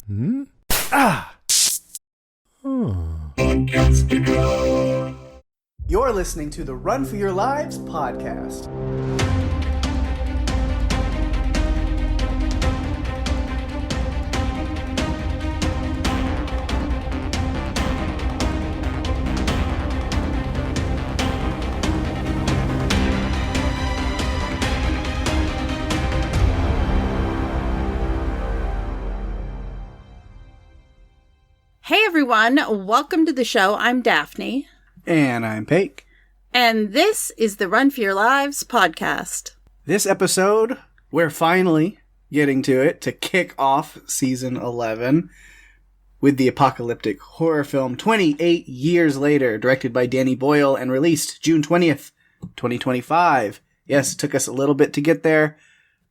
Hmm? Ah! You're listening to the Run for Your Lives podcast. Hey everyone, welcome to the show. I'm Daphne. And I'm Pake. And this is the Run for Your Lives podcast. This episode, we're finally getting to it to kick off season 11 with the apocalyptic horror film 28 Years Later, directed by Danny Boyle and released June 20th, 2025. Yes, it took us a little bit to get there,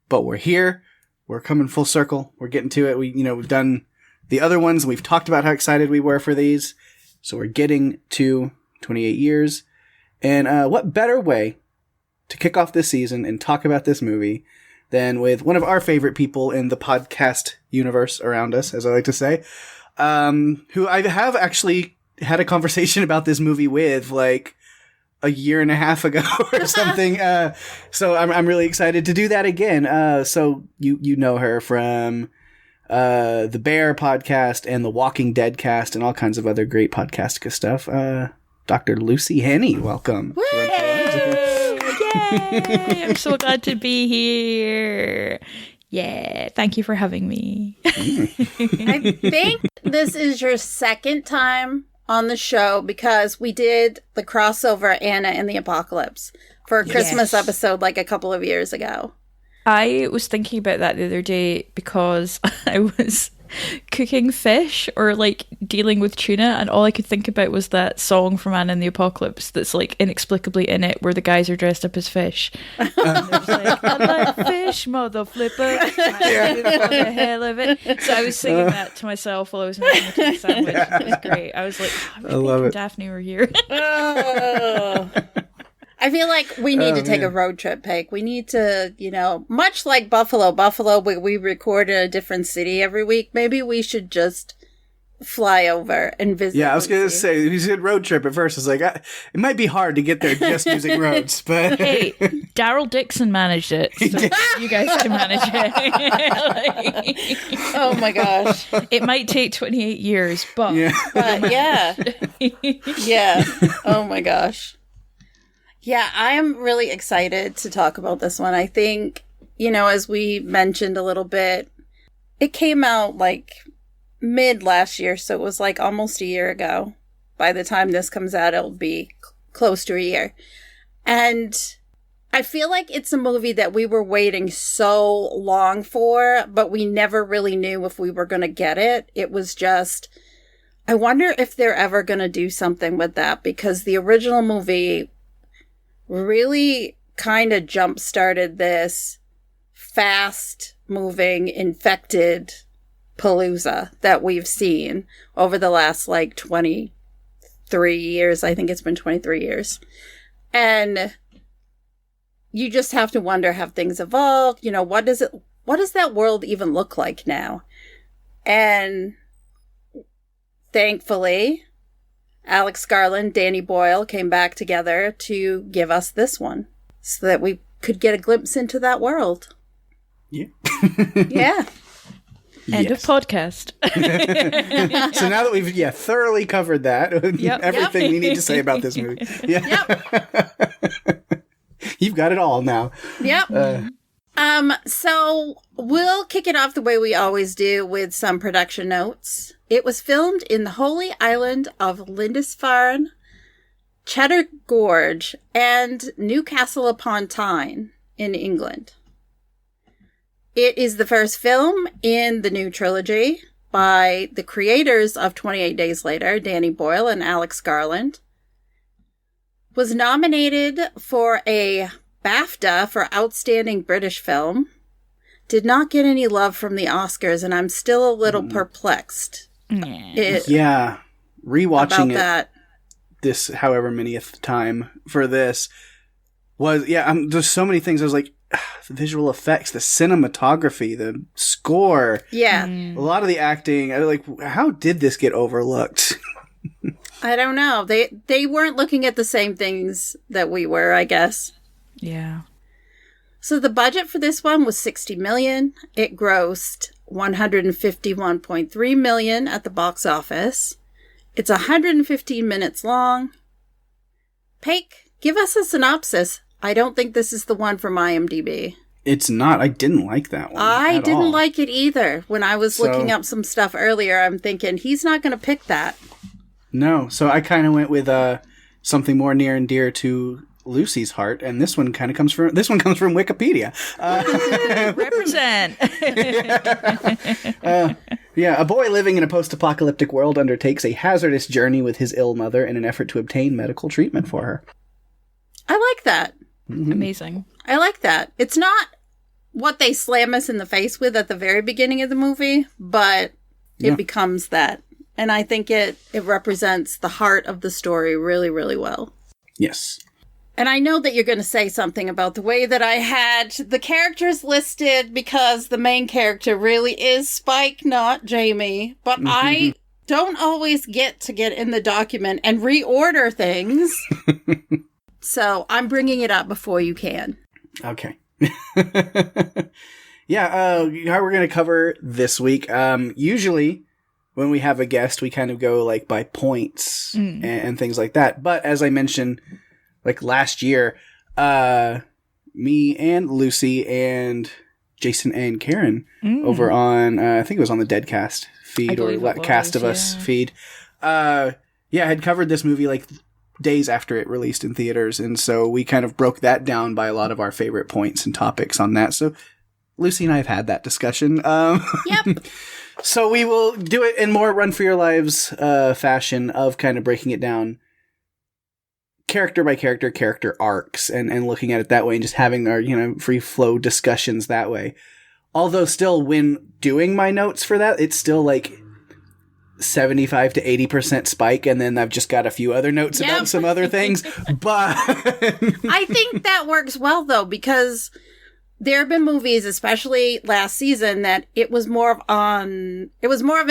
but we're here. We're coming full circle. We're getting to it. We've done the other ones, and we've talked about how excited we were for these. So we're getting to 28 years. And what better way to kick off this season and talk about this movie than with one of our favorite people in the podcast universe around us, as I like to say, who I have actually had a conversation about this movie with like a year and a half ago or something. So I'm really excited to do that again. So you know her from the Bear podcast and the Walking Dead cast and all kinds of other great podcast stuff. Dr. Lucy Henney, welcome. Yay! Yay! I'm so glad to be here. Yeah, thank you for having me. I think this is your second time on the show because we did the crossover Anna and the Apocalypse for a Christmas episode like a couple of years ago. I was thinking about that the other day because I was cooking fish or like dealing with tuna, and all I could think about was that song from Anna and the Apocalypse that's like inexplicably in it where the guys are dressed up as fish. And there's like, I like fish, mother flipper. For the hell of it. So I was singing that to myself while I was making a tuna sandwich. It was great. I was like, I wish Pake and Daphne were here. Oh. I feel like we need to take a road trip, Pake. We need to, much like Buffalo, where we record in a different city every week, maybe we should just fly over and visit. Yeah, I was going to say, we said road trip at first. I was like, it might be hard to get there just using roads, but... Hey, Daryl Dixon managed it, so you guys can manage it. Oh my gosh. It might take 28 years, but... Yeah. Yeah. Oh my gosh. Yeah, I am really excited to talk about this one. I think, as we mentioned a little bit, it came out like mid last year, so it was like almost a year ago. By the time this comes out, it'll be close to a year. And I feel like it's a movie that we were waiting so long for, but we never really knew if we were going to get it. It was just, I wonder if they're ever going to do something with that, because the original movie really kind of jump-started this fast-moving, infected palooza that we've seen over the last, 23 years. I think it's been 23 years. And you just have to wonder, have things evolved? What does that world even look like now? And thankfully, Alex Garland, Danny Boyle came back together to give us this one so that we could get a glimpse into that world. Yeah. Yeah. End of podcast. So now that we've thoroughly covered that, everything we need to say about this movie. Yeah. Yep. You've got it all now. Yep. So we'll kick it off the way we always do with some production notes. It was filmed in the holy island of Lindisfarne, Cheddar Gorge, and Newcastle upon Tyne in England. It is the first film in the new trilogy by the creators of 28 Days Later, Danny Boyle and Alex Garland. Was nominated for a BAFTA for Outstanding British Film. Did not get any love from the Oscars, and I'm still a little perplexed. Rewatching it this however manyth time for this was, there's so many things I was like, the visual effects, the cinematography, the score. Yeah. A lot of the acting. I was like, how did this get overlooked? I don't know. They weren't looking at the same things that we were, I guess. Yeah. So the budget for this one was $60 million. It grossed $151.3 million at the box office. It's 115 minutes long. Pake, give us a synopsis. I don't think this is the one from IMDb. It's not. I didn't like that one. I at didn't all. like it either. When I was looking up some stuff earlier, I'm thinking, he's not going to pick that. No. So I kind of went with something more near and dear to Lucy's heart, and this one comes from Wikipedia. Represent. Yeah, a boy living in a post-apocalyptic world undertakes a hazardous journey with his ill mother in an effort to obtain medical treatment for her. I like that. Mm-hmm. Amazing. I like that. It's not what they slam us in the face with at the very beginning of the movie, but it becomes that. And I think it represents the heart of the story really, really well. Yes. And I know that you're going to say something about the way that I had the characters listed because the main character really is Spike, not Jamie. But I don't always get in the document and reorder things. So I'm bringing it up before you can. Okay. Yeah, how we're going to cover this week. Usually when we have a guest, we kind of go like by points and things like that. But as I mentioned, like last year, me and Lucy and Jason and Karen over on, I think it was on the Deadcast feed or Cast of Us feed. Had covered this movie like days after it released in theaters. And so we kind of broke that down by a lot of our favorite points and topics on that. So Lucy and I have had that discussion. Yep. So we will do it in more Run for Your Lives fashion of kind of breaking it down character by character arcs and looking at it that way and just having our, free flow discussions that way. Although still when doing my notes for that, it's still like 75 to 80% Spike, and then I've just got a few other notes about some other things. But I think that works well though, because there have been movies, especially last season, that it was more of an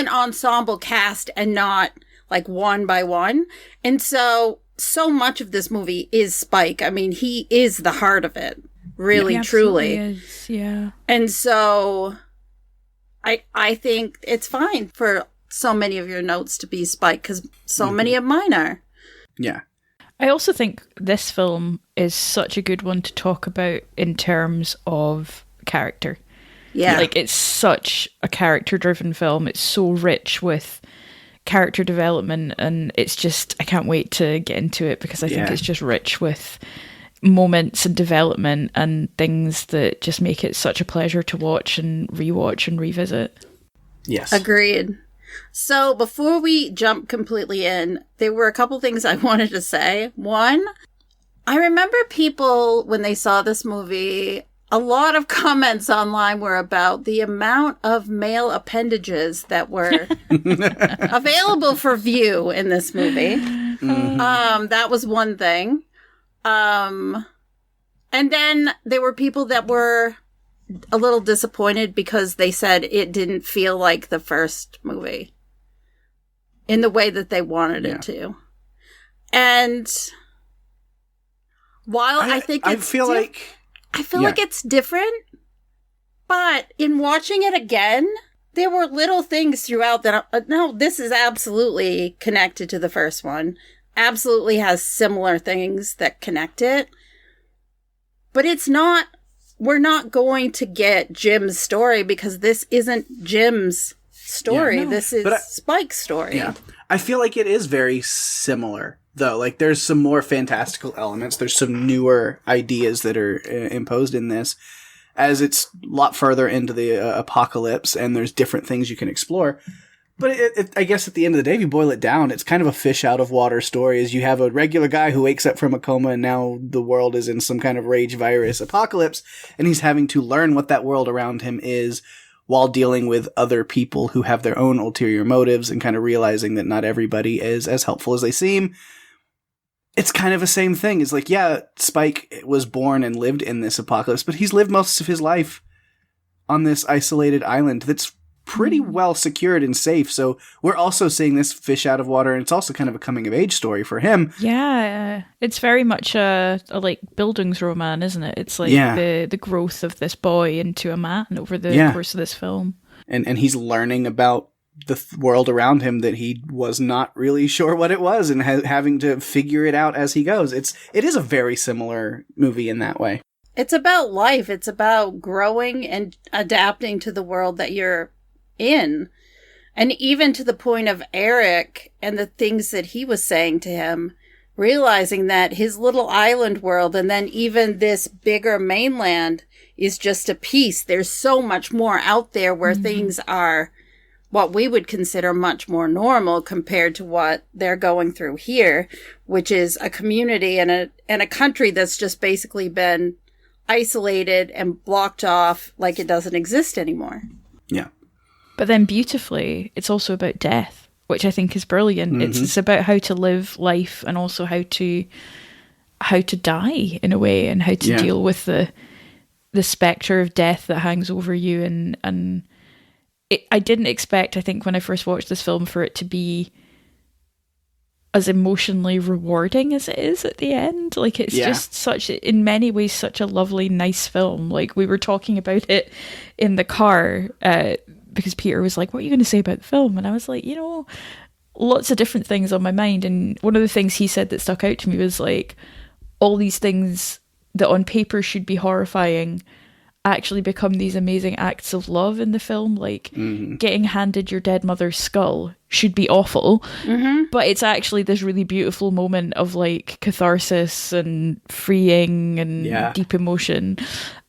ensemble cast and not like one by one. And so much of this movie is Spike. I mean, he is the heart of it, really, truly. Is, yeah. And so I think it's fine for so many of your notes to be Spike, because so many of mine are. Yeah. I also think this film is such a good one to talk about in terms of character. Yeah. Like, it's such a character-driven film. It's so rich with character development, and it's just, I can't wait to get into it because I think it's just rich with moments and development and things that just make it such a pleasure to watch and revisit. Yes. Agreed. So before we jump completely in, there were a couple things I wanted to say. One, I remember people, when they saw this movie, a lot of comments online were about the amount of male appendages that were available for view in this movie. Mm-hmm. That was one thing. And then there were people that were a little disappointed because they said it didn't feel like the first movie in the way that they wanted it to. And while I think it's I feel like it's different, but in watching it again, there were little things throughout that, no, this is absolutely connected to the first one. Absolutely has similar things that connect it. But it's not, we're not going to get Jim's story because this isn't Jim's story. Yeah, no. This is Spike's story. Yeah. I feel like it is very similar, though. Like, there's some more fantastical elements. There's some newer ideas that are imposed in this, as it's a lot further into the apocalypse, and there's different things you can explore. But I guess at the end of the day, if you boil it down, it's kind of a fish out of water story. As you have a regular guy who wakes up from a coma, and now the world is in some kind of rage virus apocalypse, and he's having to learn what that world around him is, while dealing with other people who have their own ulterior motives, and kind of realizing that not everybody is as helpful as they seem. it's kind of the same thing. It's like, yeah, Spike was born and lived in this apocalypse, but he's lived most of his life on this isolated island that's pretty well secured and safe. So we're also seeing this fish out of water, and it's also kind of a coming of age story for him. Yeah, it's very much a like Bildungsroman, isn't it? It's like the growth of this boy into a man over the course of this film. And he's learning about the world around him that he was not really sure what it was, and having to figure it out as he goes. It is a very similar movie in that way. It's about life. It's about growing and adapting to the world that you're in. And even to the point of Eric and the things that he was saying to him, realizing that his little island world and then even this bigger mainland is just a piece. There's so much more out there where things are what we would consider much more normal compared to what they're going through here, which is a community and a country that's just basically been isolated and blocked off like it doesn't exist anymore. Yeah. But then beautifully, it's also about death, which I think is brilliant. It's about how to live life and also how to die in a way, and how to deal with the spectre of death that hangs over you. And I didn't expect, I think, when I first watched this film, for it to be as emotionally rewarding as it is at the end. Like, it's just such, in many ways, such a lovely, nice film. Like, we were talking about it in the car, because Peter was like, what are you going to say about the film? And I was like, lots of different things on my mind. And one of the things he said that stuck out to me was like, all these things that on paper should be horrifying actually become these amazing acts of love in the film. Like, getting handed your dead mother's skull should be awful, but it's actually this really beautiful moment of like catharsis and freeing and deep emotion.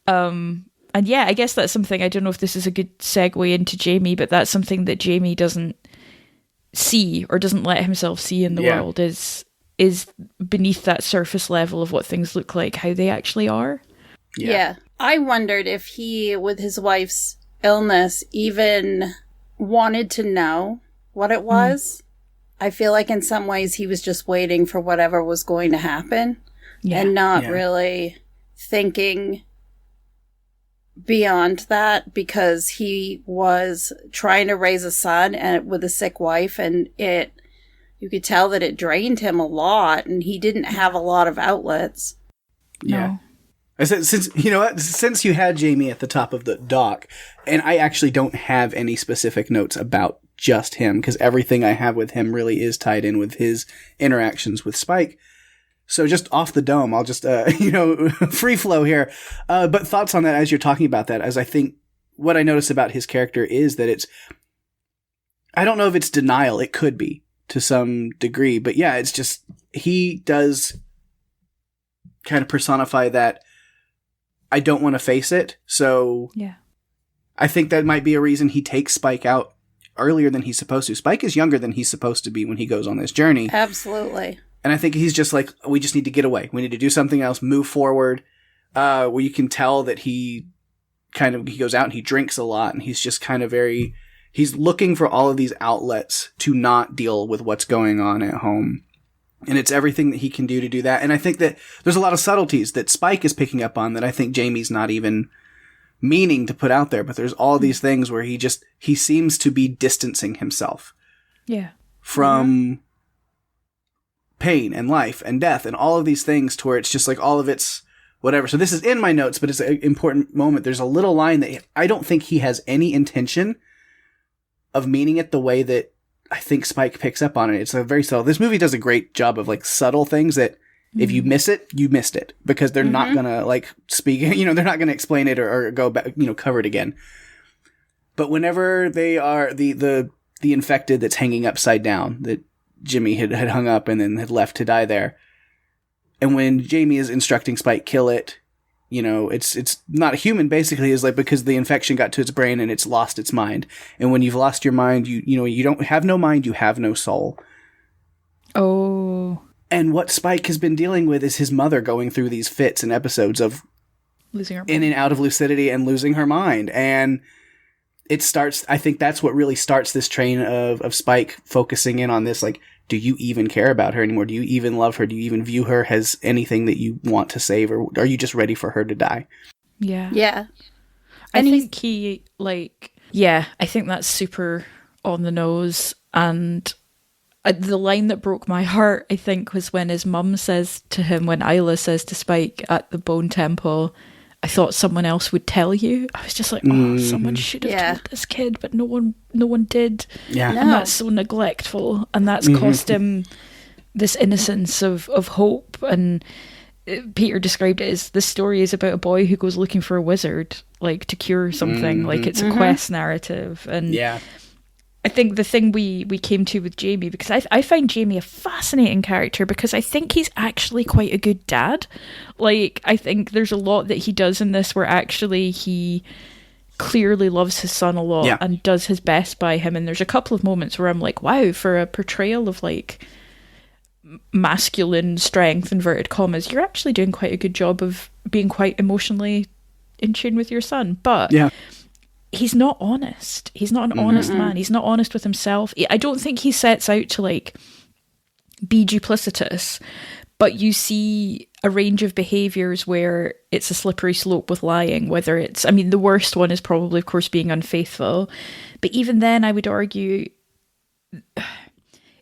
And I guess that's something, I don't know if this is a good segue into Jamie, but that's something that Jamie doesn't see or doesn't let himself see in the world, is beneath that surface level of what things look like, how they actually are. Yeah. I wondered if he, with his wife's illness, even wanted to know what it was. I feel like in some ways he was just waiting for whatever was going to happen and not really thinking beyond that, because he was trying to raise a son and with a sick wife, and you could tell that it drained him a lot, and he didn't have a lot of outlets. No. I said, since you had Jamie at the top of the doc, and I actually don't have any specific notes about just him, because everything I have with him really is tied in with his interactions with Spike. So just off the dome, I'll just, free flow here. But thoughts on that as you're talking about that, as I think what I notice about his character is that I don't know if it's denial. It could be to some degree, but yeah, it's just, he does kind of personify that I don't want to face it. So I think that might be a reason he takes Spike out earlier than he's supposed to. Spike is younger than he's supposed to be when he goes on this journey. Absolutely. And I think he's just like, we just need to get away. We need to do something else, move forward. Where you can tell that he goes out and he drinks a lot, and he's just kind of he's looking for all of these outlets to not deal with what's going on at home. And it's everything that he can do to do that. And I think that there's a lot of subtleties that Spike is picking up on that I think Jamie's not even meaning to put out there. But there's all these things where he seems to be distancing himself from pain and life and death and all of these things, to where it's just like all of it's whatever. So this is in my notes, but it's an important moment. There's a little line that I don't think he has any intention of meaning it the way that I think Spike picks up on it. It's a very subtle. This movie does a great job of like subtle things that if you miss it, you missed it, because they're not gonna like speak. They're not gonna explain it or go back, cover it again. But whenever they are the infected that's hanging upside down that Jimmy had hung up and then had left to die there, and when Jamie is instructing Spike kill it, it's not a human, basically, is like, because the infection got to its brain and it's lost its mind. And when you've lost your mind, you don't have no mind, you have no soul. Oh. And what Spike has been dealing with is his mother going through these fits and episodes of losing her mind, in and out of lucidity and losing her mind. And I think that's what really starts this train of Spike focusing in on this, like, do you even care about her anymore? Do you even love her? Do you even view her as anything that you want to save? Or are you just ready for her to die? Yeah. Yeah. I think I think that's super on the nose. And the line that broke my heart, I think, was when his mum says to him, when Isla says to Spike at the Bone Temple, I thought someone else would tell you. I was just like, oh, someone should have told this kid, but no one did. Yeah. No. And that's so neglectful. And that's cost him this innocence of hope. And Peter described it as, this story is about a boy who goes looking for a wizard, like, to cure something. Like, it's a quest narrative. And I think the thing we came to with Jamie, because I find Jamie a fascinating character, because I think he's actually quite a good dad. Like, I think there's a lot that he does in this where actually he clearly loves his son a lot and does his best by him. And there's a couple of moments where I'm like, wow, for a portrayal of, like, masculine strength, inverted commas, you're actually doing quite a good job of being quite emotionally in tune with your son. But he's not honest. He's not an honest man. He's not honest with himself. I don't think he sets out to, like, be duplicitous, but you see a range of behaviours where it's a slippery slope with lying, whether it's, I mean, the worst one is probably, of course, being unfaithful. But even then, I would argue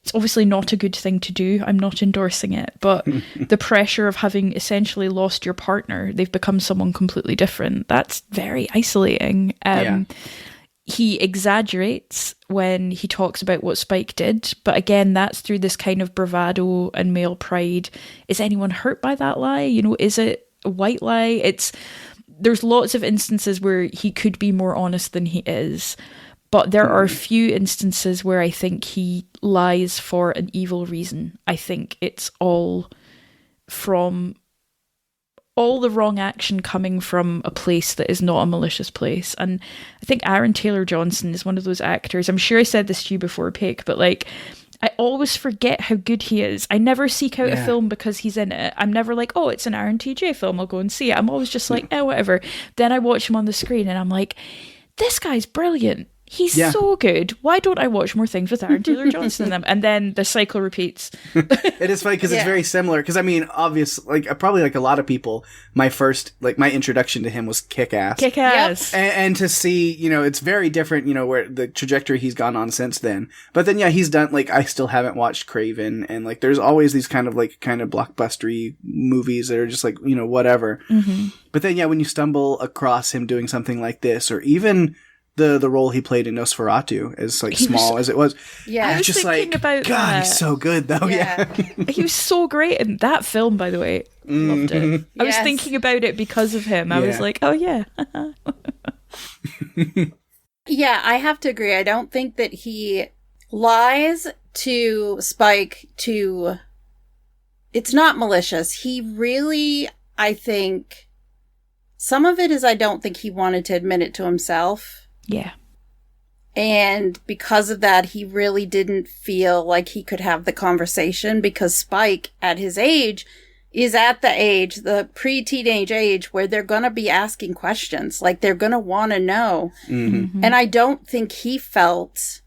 it's obviously not a good thing to do. I'm not endorsing it, but the pressure of having essentially lost your partner, they've become someone completely different. That's very isolating. He exaggerates when he talks about what Spike did, but again, that's through this kind of bravado and male pride. Is anyone hurt by that lie? You know, is it a white lie? There's lots of instances where he could be more honest than he is. But there are a few instances where I think he lies for an evil reason. I think it's all from all the wrong action coming from a place that is not a malicious place. And I think Aaron Taylor-Johnson is one of those actors. I'm sure I said this to you before, Pake, but like, I always forget how good he is. I never seek out a film because he's in it. I'm never like, oh, it's an Aaron TJ film, I'll go and see it. I'm always just like, whatever. Then I watch him on the screen and I'm like, this guy's brilliant. He's so good. Why don't I watch more things with Aaron Taylor-Johnson in them? And then the cycle repeats. It is funny because it's very similar. Because I mean, obviously, like probably like a lot of people, my introduction to him was Kick-Ass. Kick-Ass. And to see, you know, it's very different, you know, where the trajectory he's gone on since then. But then, he's done, like, I still haven't watched Craven. And, like, there's always these kind of blockbustery movies that are just like, you know, whatever. Mm-hmm. But then, when you stumble across him doing something like this, or even the role he played in Nosferatu, as like small as it was. Yeah, I was just like, about God, that. He's so good though. Yeah. He was so great in that film, by the way. Loved it. I was thinking about it because of him. I was like, oh yeah. Yeah, I have to agree. I don't think that he lies to Spike to... It's not malicious. He really, I think... Some of it is I don't think he wanted to admit it to himself. Yeah. And because of that, he really didn't feel like he could have the conversation, because Spike, at his age, is at the pre-teenage age where they're going to be asking questions. Like, they're going to want to know. Mm-hmm. And I don't think he felt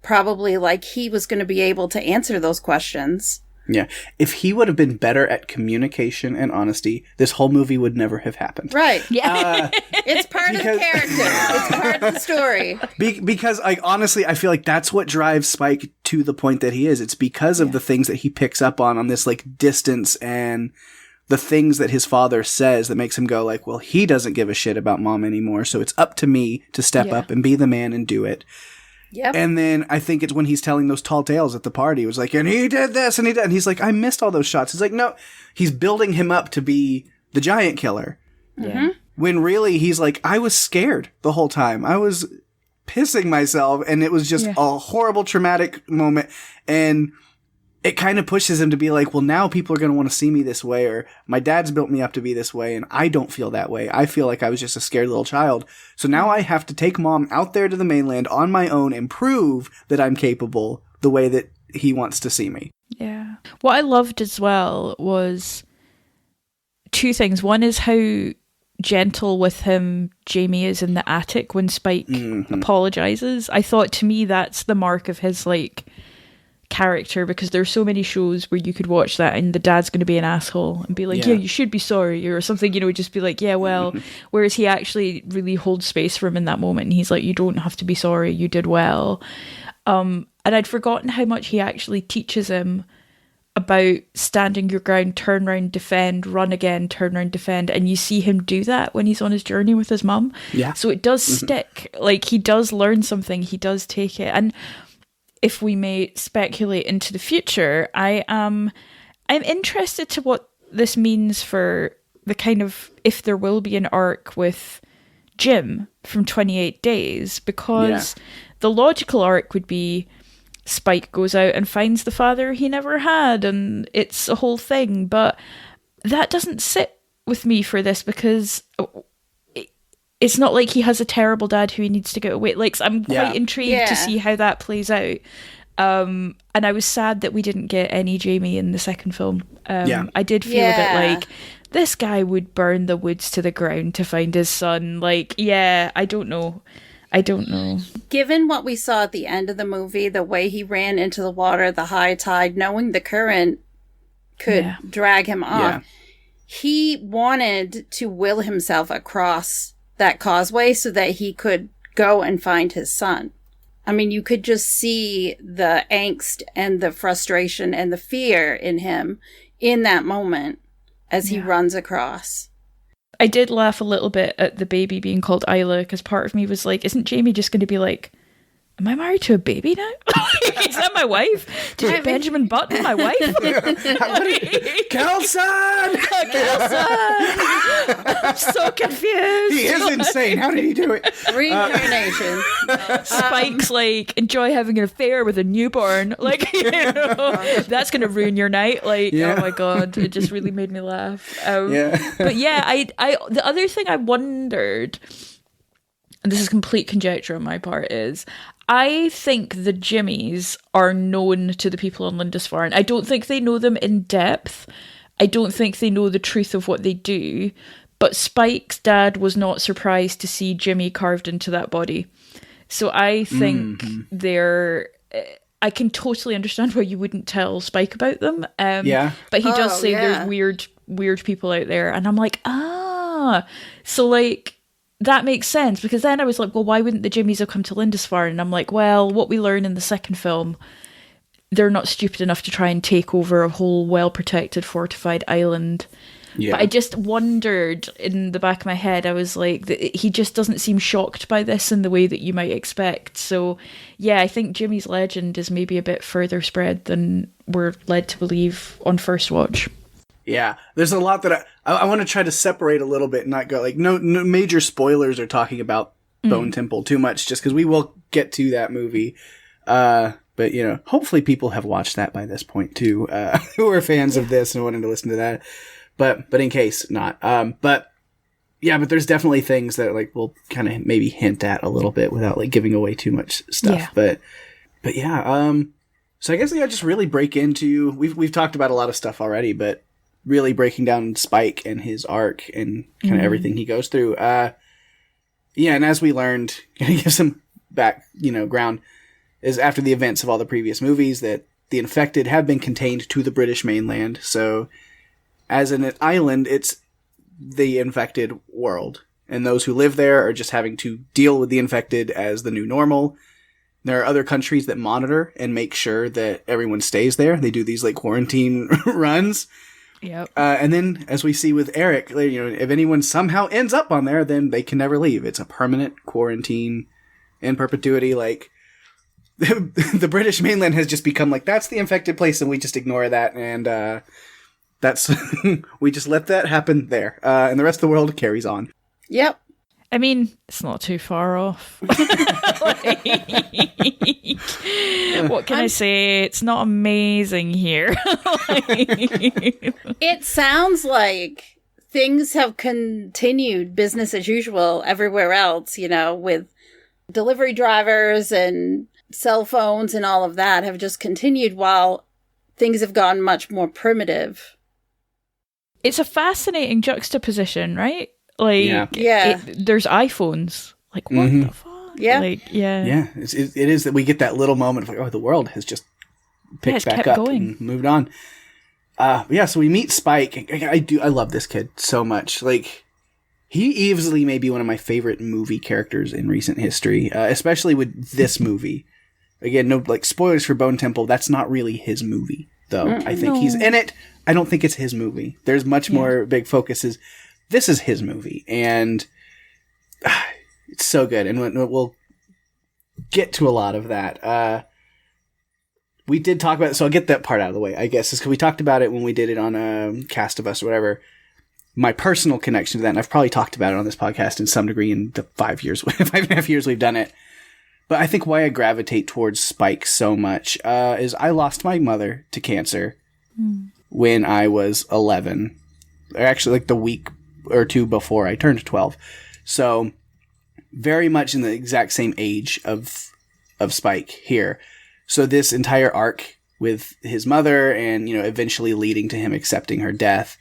probably like he was going to be able to answer those questions. Yeah. If he would have been better at communication and honesty, this whole movie would never have happened. Right. Yeah. It's part of the character. It's part of the story. Because, like, honestly, I feel like that's what drives Spike to the point that he is. It's because of the things that he picks up on this, like, distance and the things that his father says that makes him go, like, well, he doesn't give a shit about mom anymore, so it's up to me to step up and be the man and do it. Yep. And then I think it's when he's telling those tall tales at the party. It was like, and he did this and he did. And he's like, I missed all those shots. He's like, no, he's building him up to be the giant killer. Yeah. When really he's like, I was scared the whole time. I was pissing myself. And it was just a horrible, traumatic moment. And it kind of pushes him to be like, well, now people are going to want to see me this way, or my dad's built me up to be this way, and I don't feel that way. I feel like I was just a scared little child. So now I have to take mom out there to the mainland on my own and prove that I'm capable the way that he wants to see me. Yeah. What I loved as well was two things. One is how gentle with him Jamie is in the attic when Spike apologizes. I thought, to me, that's the mark of his, like, character, because there's so many shows where you could watch that and the dad's going to be an asshole and be like, yeah, you should be sorry, or something, just be like, yeah, well, whereas he actually really holds space for him in that moment, and he's like, you don't have to be sorry, you did well. And I'd forgotten how much he actually teaches him about standing your ground, turn around, defend, run again, turn around, defend, and you see him do that when he's on his journey with his mum. Yeah. So it does stick. Like, he does learn something, he does take it. And if we may speculate into the future, I'm interested to what this means for the kind of, if there will be an arc with Jim from 28 Days, because the logical arc would be Spike goes out and finds the father he never had, and it's a whole thing. But that doesn't sit with me for this, because it's not like he has a terrible dad who he needs to get away. Like, I'm quite intrigued to see how that plays out. And I was sad that we didn't get any Jamie in the second film. I did feel that, like, this guy would burn the woods to the ground to find his son. Like, I don't know. Given what we saw at the end of the movie, the way he ran into the water, the high tide, knowing the current could drag him off, he wanted to will himself across that causeway so that he could go and find his son. I mean, you could just see the angst and the frustration and the fear in him in that moment as he runs across. I did laugh a little bit at the baby being called Isla, because part of me was like, isn't Jamie just going to be like, am I married to a baby now? Is that my wife? Did Benjamin Button my wife? Kelson! I'm so confused. He is insane. How did he do it? Reincarnation. Spike's like, enjoy having an affair with a newborn. Like, that's going to ruin your night. Like, oh my God, it just really made me laugh. But I the other thing I wondered, and this is complete conjecture on my part, is I think the Jimmies are known to the people on Lindisfarne. I don't think they know them in depth. I don't think they know the truth of what they do. But Spike's dad was not surprised to see Jimmy carved into that body. So I think they're... I can totally understand why you wouldn't tell Spike about them. But he does say there's weird people out there. And I'm like, so like... That makes sense, because then I was like, well, why wouldn't the Jimmies have come to Lindisfarne? And I'm like, well, what we learn in the second film, they're not stupid enough to try and take over a whole well-protected, fortified island. Yeah. But I just wondered, in the back of my head, I was like, he just doesn't seem shocked by this in the way that you might expect. So, I think Jimmy's legend is maybe a bit further spread than we're led to believe on first watch. Yeah, there's a lot that I want to try to separate a little bit and not go like no major spoilers or talking about Bone Temple too much, just because we will get to that movie. But hopefully people have watched that by this point too, who are fans of this and wanting to listen to that. But in case not, but there's definitely things that like we'll kind of maybe hint at a little bit without like giving away too much stuff. But so I guess just really break into we've talked about a lot of stuff already, but really breaking down Spike and his arc and kind of everything he goes through. And as we learned, to give some ground, is after the events of all the previous movies that the infected have been contained to the British mainland. So as an island, it's the infected world. And those who live there are just having to deal with the infected as the new normal. There are other countries that monitor and make sure that everyone stays there. They do these like quarantine runs. Yep. And then, as we see with Eric, if anyone somehow ends up on there, then they can never leave. It's a permanent quarantine in perpetuity. Like, the British mainland has just become like, that's the infected place, and we just ignore that, and that's we just let that happen there. And the rest of the world carries on. Yep. I mean, it's not too far off. What can I say? It's not amazing here. It sounds like things have continued business as usual everywhere else, with delivery drivers and cell phones and all of that have just continued while things have gone much more primitive. It's a fascinating juxtaposition, right? Like, there's iPhones. Like, what the fuck? Yeah. Like, it is that we get that little moment of like, oh, the world has just picked back kept up going. and moved on. So we meet Spike. I love this kid so much. Like, he easily may be one of my favorite movie characters in recent history, especially with this movie. Again, no like spoilers for Bone Temple. That's not really his movie, though. I think he's in it. I don't think it's his movie. There's much more big focuses. This is his movie, and it's so good. And we'll get to a lot of that. We did talk about it, so I'll get that part out of the way, I guess, is because we talked about it when we did it on Cast of Us or whatever. My personal connection to that, and I've probably talked about it on this podcast in some degree in the 5.5 years we've done it. But I think why I gravitate towards Spike so much is I lost my mother to cancer when I was 11. Or actually, like the week or two before I turned 12. So very much in the exact same age of Spike here. So this entire arc with his mother and, eventually leading to him accepting her death,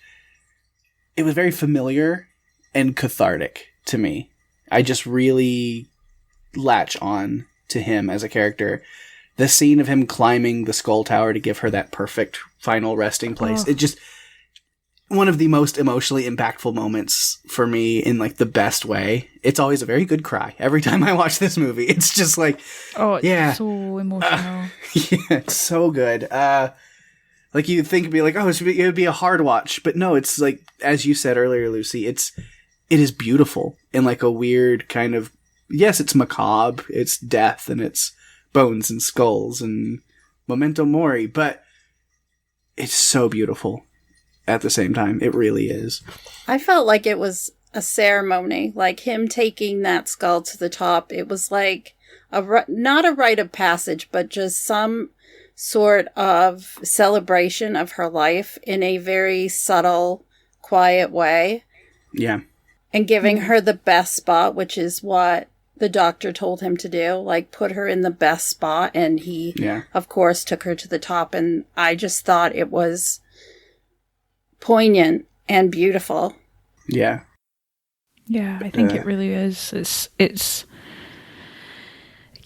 it was very familiar and cathartic to me. I just really latch on to him as a character. The scene of him climbing the skull tower to give her that perfect final resting place. It just, one of the most emotionally impactful moments for me in like the best way. It's always a very good cry every time I watch this movie. It's just like, it's so emotional. It's so good. Like you'd think it'd be like, it would be a hard watch, but no, it's like, as you said earlier, Lucy, it is beautiful in like a weird kind of, yes, it's macabre, it's death, and it's bones and skulls and memento mori, but it's so beautiful at the same time. It really is. I felt like it was a ceremony, like him taking that skull to the top. It was like not a rite of passage, but just some sort of celebration of her life in a very subtle, quiet way. Yeah. And giving her the best spot, which is what the doctor told him to do, like put her in the best spot. And he, of course, took her to the top. And I just thought it was poignant and beautiful. Yeah. Yeah, I think it really is. It's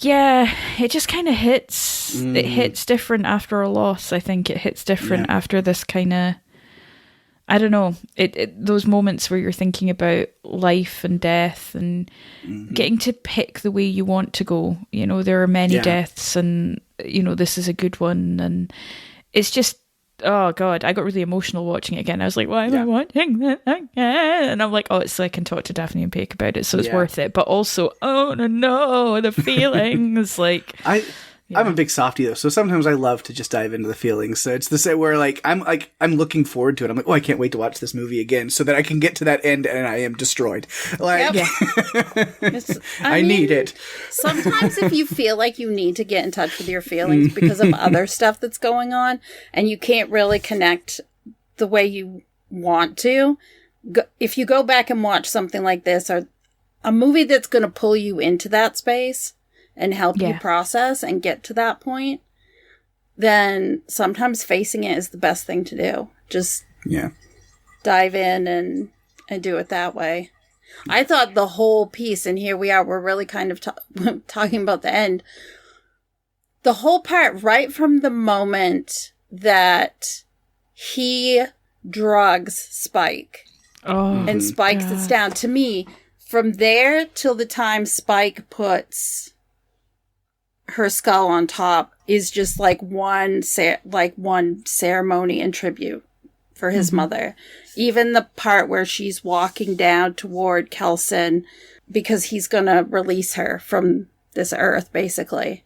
yeah, it just kind of hits. It hits different after a loss. I think it hits different after this kind of, I don't know, those moments where you're thinking about life and death and getting to pick the way you want to go. There are many deaths, and this is a good one, and it's just, oh God, I got really emotional watching it again. I was like, why am I watching that again? And I'm like, it's so I can talk to Daphne and Pake about it, so it's worth it. But also, oh no, the feelings. Like, I'm a big softie though, so sometimes I love to just dive into the feelings. So it's the same where I'm looking forward to it. I'm like, I can't wait to watch this movie again so that I can get to that end and I am destroyed. Like, I need it. Sometimes if you feel like you need to get in touch with your feelings because of other stuff that's going on and you can't really connect the way you want to, if you go back and watch something like this or a movie that's going to pull you into that space and help you process and get to that point, then sometimes facing it is the best thing to do. Just dive in and do it that way. I thought the whole piece, and here we are, we're really kind of talking about the end. The whole part, right from the moment that he drugs Spike and Spike sits down, to me, from there till the time Spike puts her skull on top is just like one ceremony and tribute for his mother. Even the part where she's walking down toward Kelson because he's gonna release her from this earth, basically.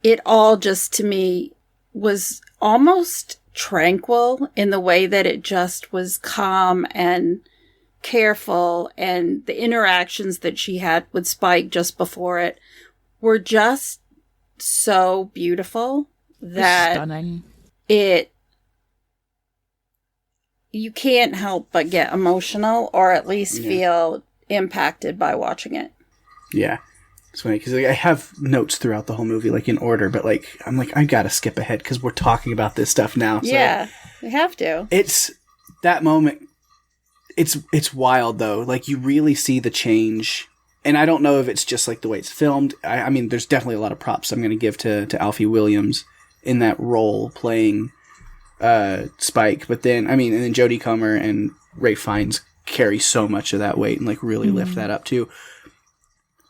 It all just, to me, was almost tranquil in the way that it just was calm and careful, and the interactions that she had with Spike just before it were just so beautiful that stunning. You can't help but get emotional or at least feel impacted by watching it. Yeah. It's funny because I have notes throughout the whole movie, like in order, but I'm like, I gotta skip ahead because we're talking about this stuff now. So yeah, we have to. It's that moment. It's wild though. Like, you really see the change. And I don't know if it's just like the way it's filmed. I mean, there's definitely a lot of props I'm going to give to Alfie Williams in that role playing Spike. But then, and then Jodie Comer and Ralph Fiennes carry so much of that weight and like really lift that up too.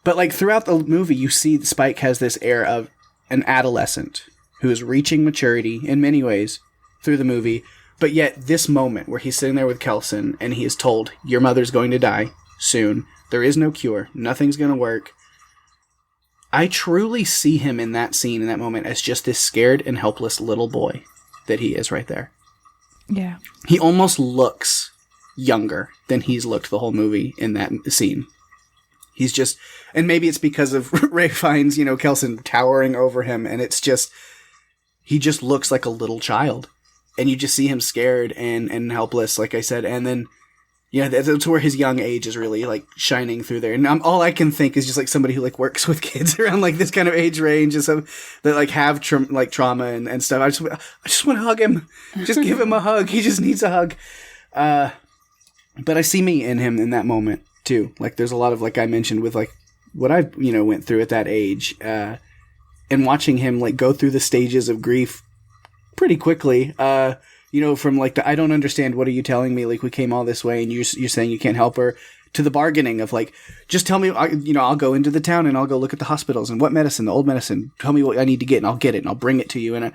But like throughout the movie, you see Spike has this air of an adolescent who is reaching maturity in many ways through the movie. But yet this moment where he's sitting there with Kelson and he is told, your mother's going to die soon. There is no cure. Nothing's going to work. I truly see him in that scene, in that moment, as just this scared and helpless little boy that he is right there. Yeah. He almost looks younger than he's looked the whole movie in that scene. He's just, and maybe it's because of Ralph Fiennes, Kelson towering over him, and it's just, he just looks like a little child. And you just see him scared and helpless, like I said, and then, that's where his young age is really, like, shining through there. And all I can think is just, like, somebody who, like, works with kids around, like, this kind of age range and stuff that, like, have, trauma and stuff. I just want to hug him. Just give him a hug. He just needs a hug. But I see me in him in that moment, too. Like, there's a lot of, like I mentioned, with, like, what I, went through at that age. And watching him, like, go through the stages of grief pretty quickly, from like the I don't understand, what are you telling me, like we came all this way and you're saying you can't help her, to the bargaining of like, just tell me, I'll go into the town and I'll go look at the hospitals and what medicine, the old medicine, tell me what I need to get and I'll get it and I'll bring it to you, and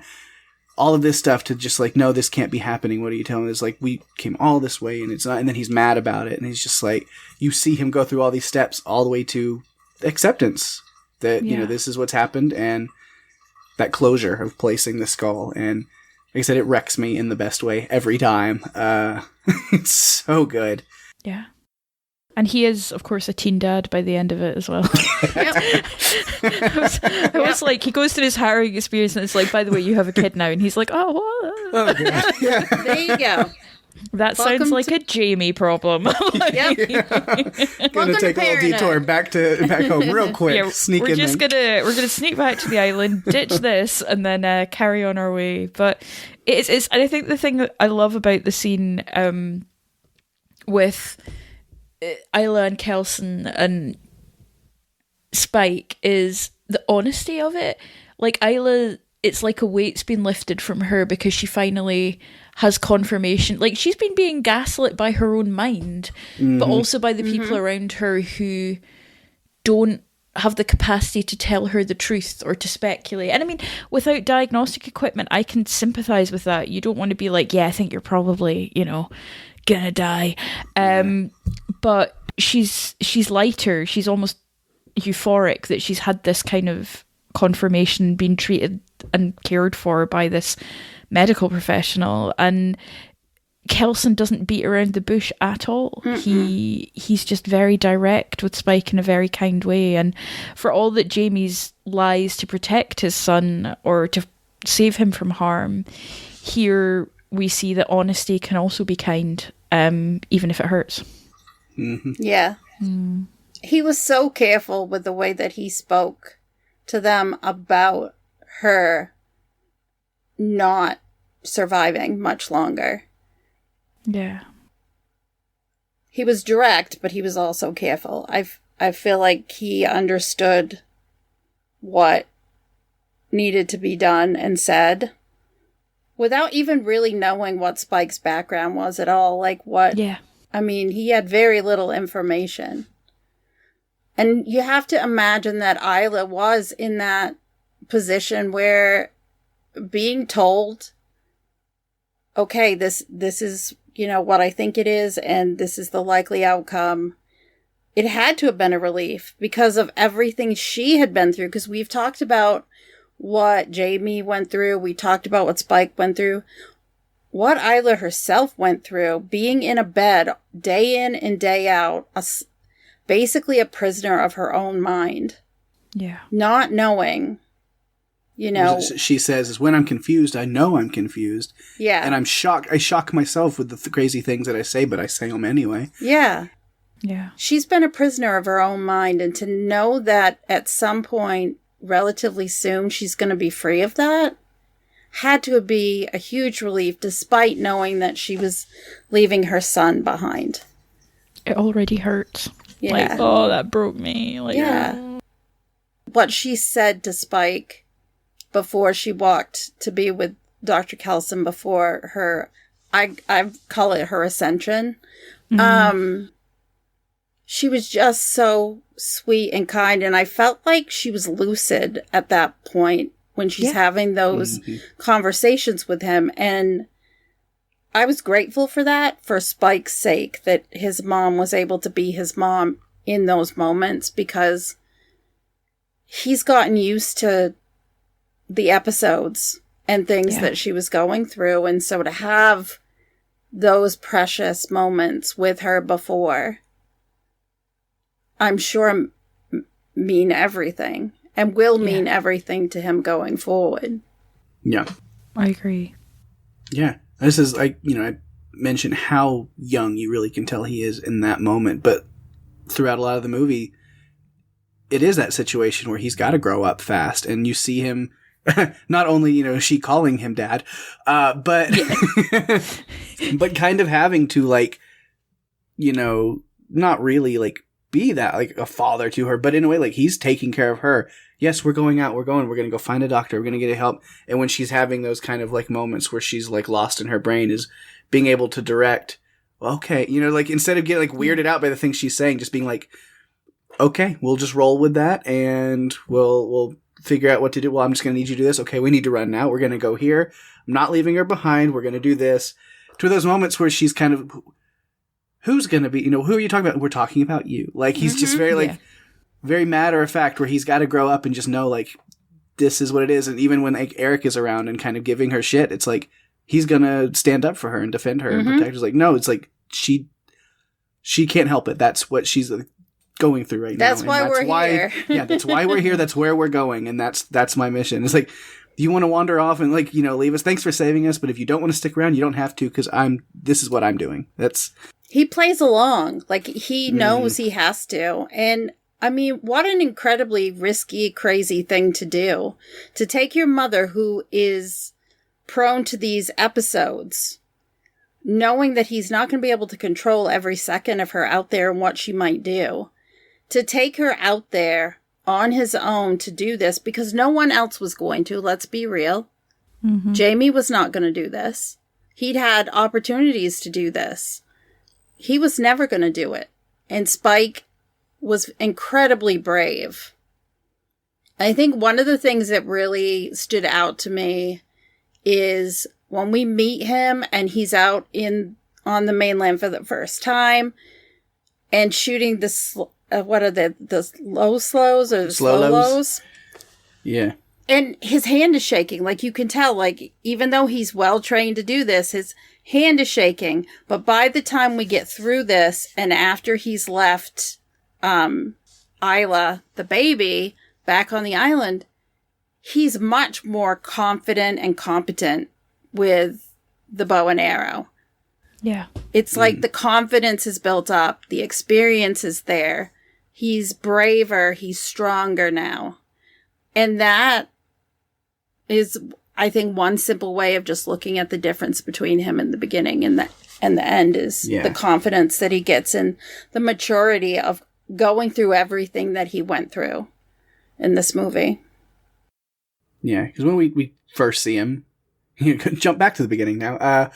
all of this stuff, to just like, no, this can't be happening, what are you telling me? It's like, we came all this way and it's not, and then he's mad about it and he's just like, you see him go through all these steps all the way to acceptance that this is what's happened, and that closure of placing the skull. And like I said, it wrecks me in the best way every time. It's so good. Yeah. And he is, of course, a teen dad by the end of it as well. I was like, he goes through his harrowing experience and it's like, by the way, you have a kid now. And he's like, oh, what? Oh, God. Yeah. There you go. That sounds like a Jamie problem. Yep. Gonna take a little detour back home real quick. Yeah, we're gonna sneak back to the island, ditch this, and then carry on our way. But it's and I think the thing that I love about the scene with Isla and Kelson and Spike is the honesty of it. Like Isla, it's like a weight's been lifted from her because she finally has confirmation. Like, she's been being gaslit by her own mind, but also by the people around her who don't have the capacity to tell her the truth or to speculate. And I mean, without diagnostic equipment, I can sympathise with that. You don't want to be like, yeah, I think you're probably, gonna die. But she's lighter. She's almost euphoric that she's had this kind of confirmation, being treated and cared for by this medical professional. And Kelson doesn't beat around the bush at all. He's just very direct with Spike in a very kind way. And for all that Jamie's lies to protect his son or to save him from harm, here we see that honesty can also be kind, even if it hurts. Yeah. He was so careful with the way that he spoke to them about her not surviving much longer. Yeah. He was direct, but he was also careful. I feel like he understood what needed to be done and said without even really knowing what Spike's background was at all. Like what? Yeah. I mean, he had very little information. And you have to imagine that Isla was in that position where being told, okay, this is, what I think it is, and this is the likely outcome. It had to have been a relief because of everything she had been through. Because we've talked about what Jamie went through. We talked about what Spike went through. What Isla herself went through, being in a bed day in and day out, basically a prisoner of her own mind. Yeah. Not knowing, She says, is when I'm confused, I know I'm confused. Yeah. And I'm shocked. I shock myself with the crazy things that I say, but I say them anyway. Yeah. Yeah. She's been a prisoner of her own mind. And to know that at some point, relatively soon, she's going to be free of that, had to be a huge relief, despite knowing that she was leaving her son behind. It already hurts. Yeah. Like, oh, that broke me. Like, yeah. What she said to Spike before she walked to be with Dr. Kelson before her, I call it her ascension. She was just so sweet and kind, and I felt like she was lucid at that point when she's having those conversations with him, and I was grateful for that, for Spike's sake, that his mom was able to be his mom in those moments, because he's gotten used to the episodes and things that she was going through, and so to have those precious moments with her before, I'm sure mean everything, and will mean everything to him going forward. Yeah. I agree. Yeah. This is, I mentioned how young you really can tell he is in that moment, but throughout a lot of the movie, it is that situation where he's got to grow up fast, and you see him, not only, she calling him dad, but, but kind of having to, like, not really, like, be that, like, a father to her, but in a way, like, he's taking care of her. Yes, we're going, we're going to go find a doctor, we're going to get help. And when she's having those kind of, like, moments where she's, like, lost in her brain, is being able to direct, okay, like, instead of getting, like, weirded out by the things she's saying, just being like, okay, we'll just roll with that, and we'll figure out what to do. Well, I'm just going to need you to do this. Okay, we need to run now. We're going to go here. I'm not leaving her behind. We're going to do this. To those moments where she's kind of, who's going to be, who are you talking about? We're talking about you. Like, he's just very, like, very matter of fact, where he's got to grow up and just know, like, this is what it is. And even when, like, Eric is around and kind of giving her shit, it's like, he's going to stand up for her and defend her and protect her. It's like, no, it's like, she can't help it. That's what she's going through right now. That's why we're here. Yeah, that's why we're here. That's where we're going. And that's my mission. It's like, you want to wander off and, like, leave us. Thanks for saving us. But if you don't want to stick around, you don't have to, because this is what I'm doing. He plays along. Like, he knows he has to. And I mean, what an incredibly risky, crazy thing to do. To take your mother, who is prone to these episodes, knowing that he's not going to be able to control every second of her out there and what she might do. To take her out there on his own to do this, because no one else was going to, let's be real. Jamie was not going to do this. He'd had opportunities to do this. He was never going to do it. And Spike was incredibly brave. I think one of the things that really stood out to me is when we meet him and he's out on the mainland for the first time and shooting what are the low slows or the slow lows? Yeah. And his hand is shaking. Like, you can tell, like, even though he's well trained to do this, his hand is shaking. But by the time we get through this, and after he's left Isla, the baby, back on the island, he's much more confident and competent with the bow and arrow. Yeah. It's like the confidence is built up. The experience is there. He's braver. He's stronger now. And that is, I think, one simple way of just looking at the difference between him in the beginning and the end is the confidence that he gets and the maturity of going through everything that he went through in this movie. Yeah, because when we first see him, jump back to the beginning now.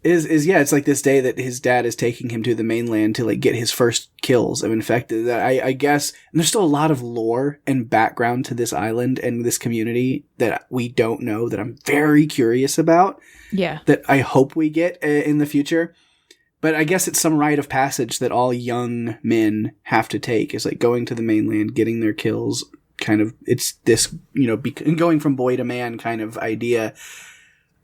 It's like this day that his dad is taking him to the mainland to, like, get his first kills of infected. I guess, and there's still a lot of lore and background to this island and this community that we don't know, that I'm very curious about. Yeah. That I hope we get in the future. But I guess it's some rite of passage that all young men have to take, is like going to the mainland, getting their kills. Kind of, it's this, going from boy to man kind of idea.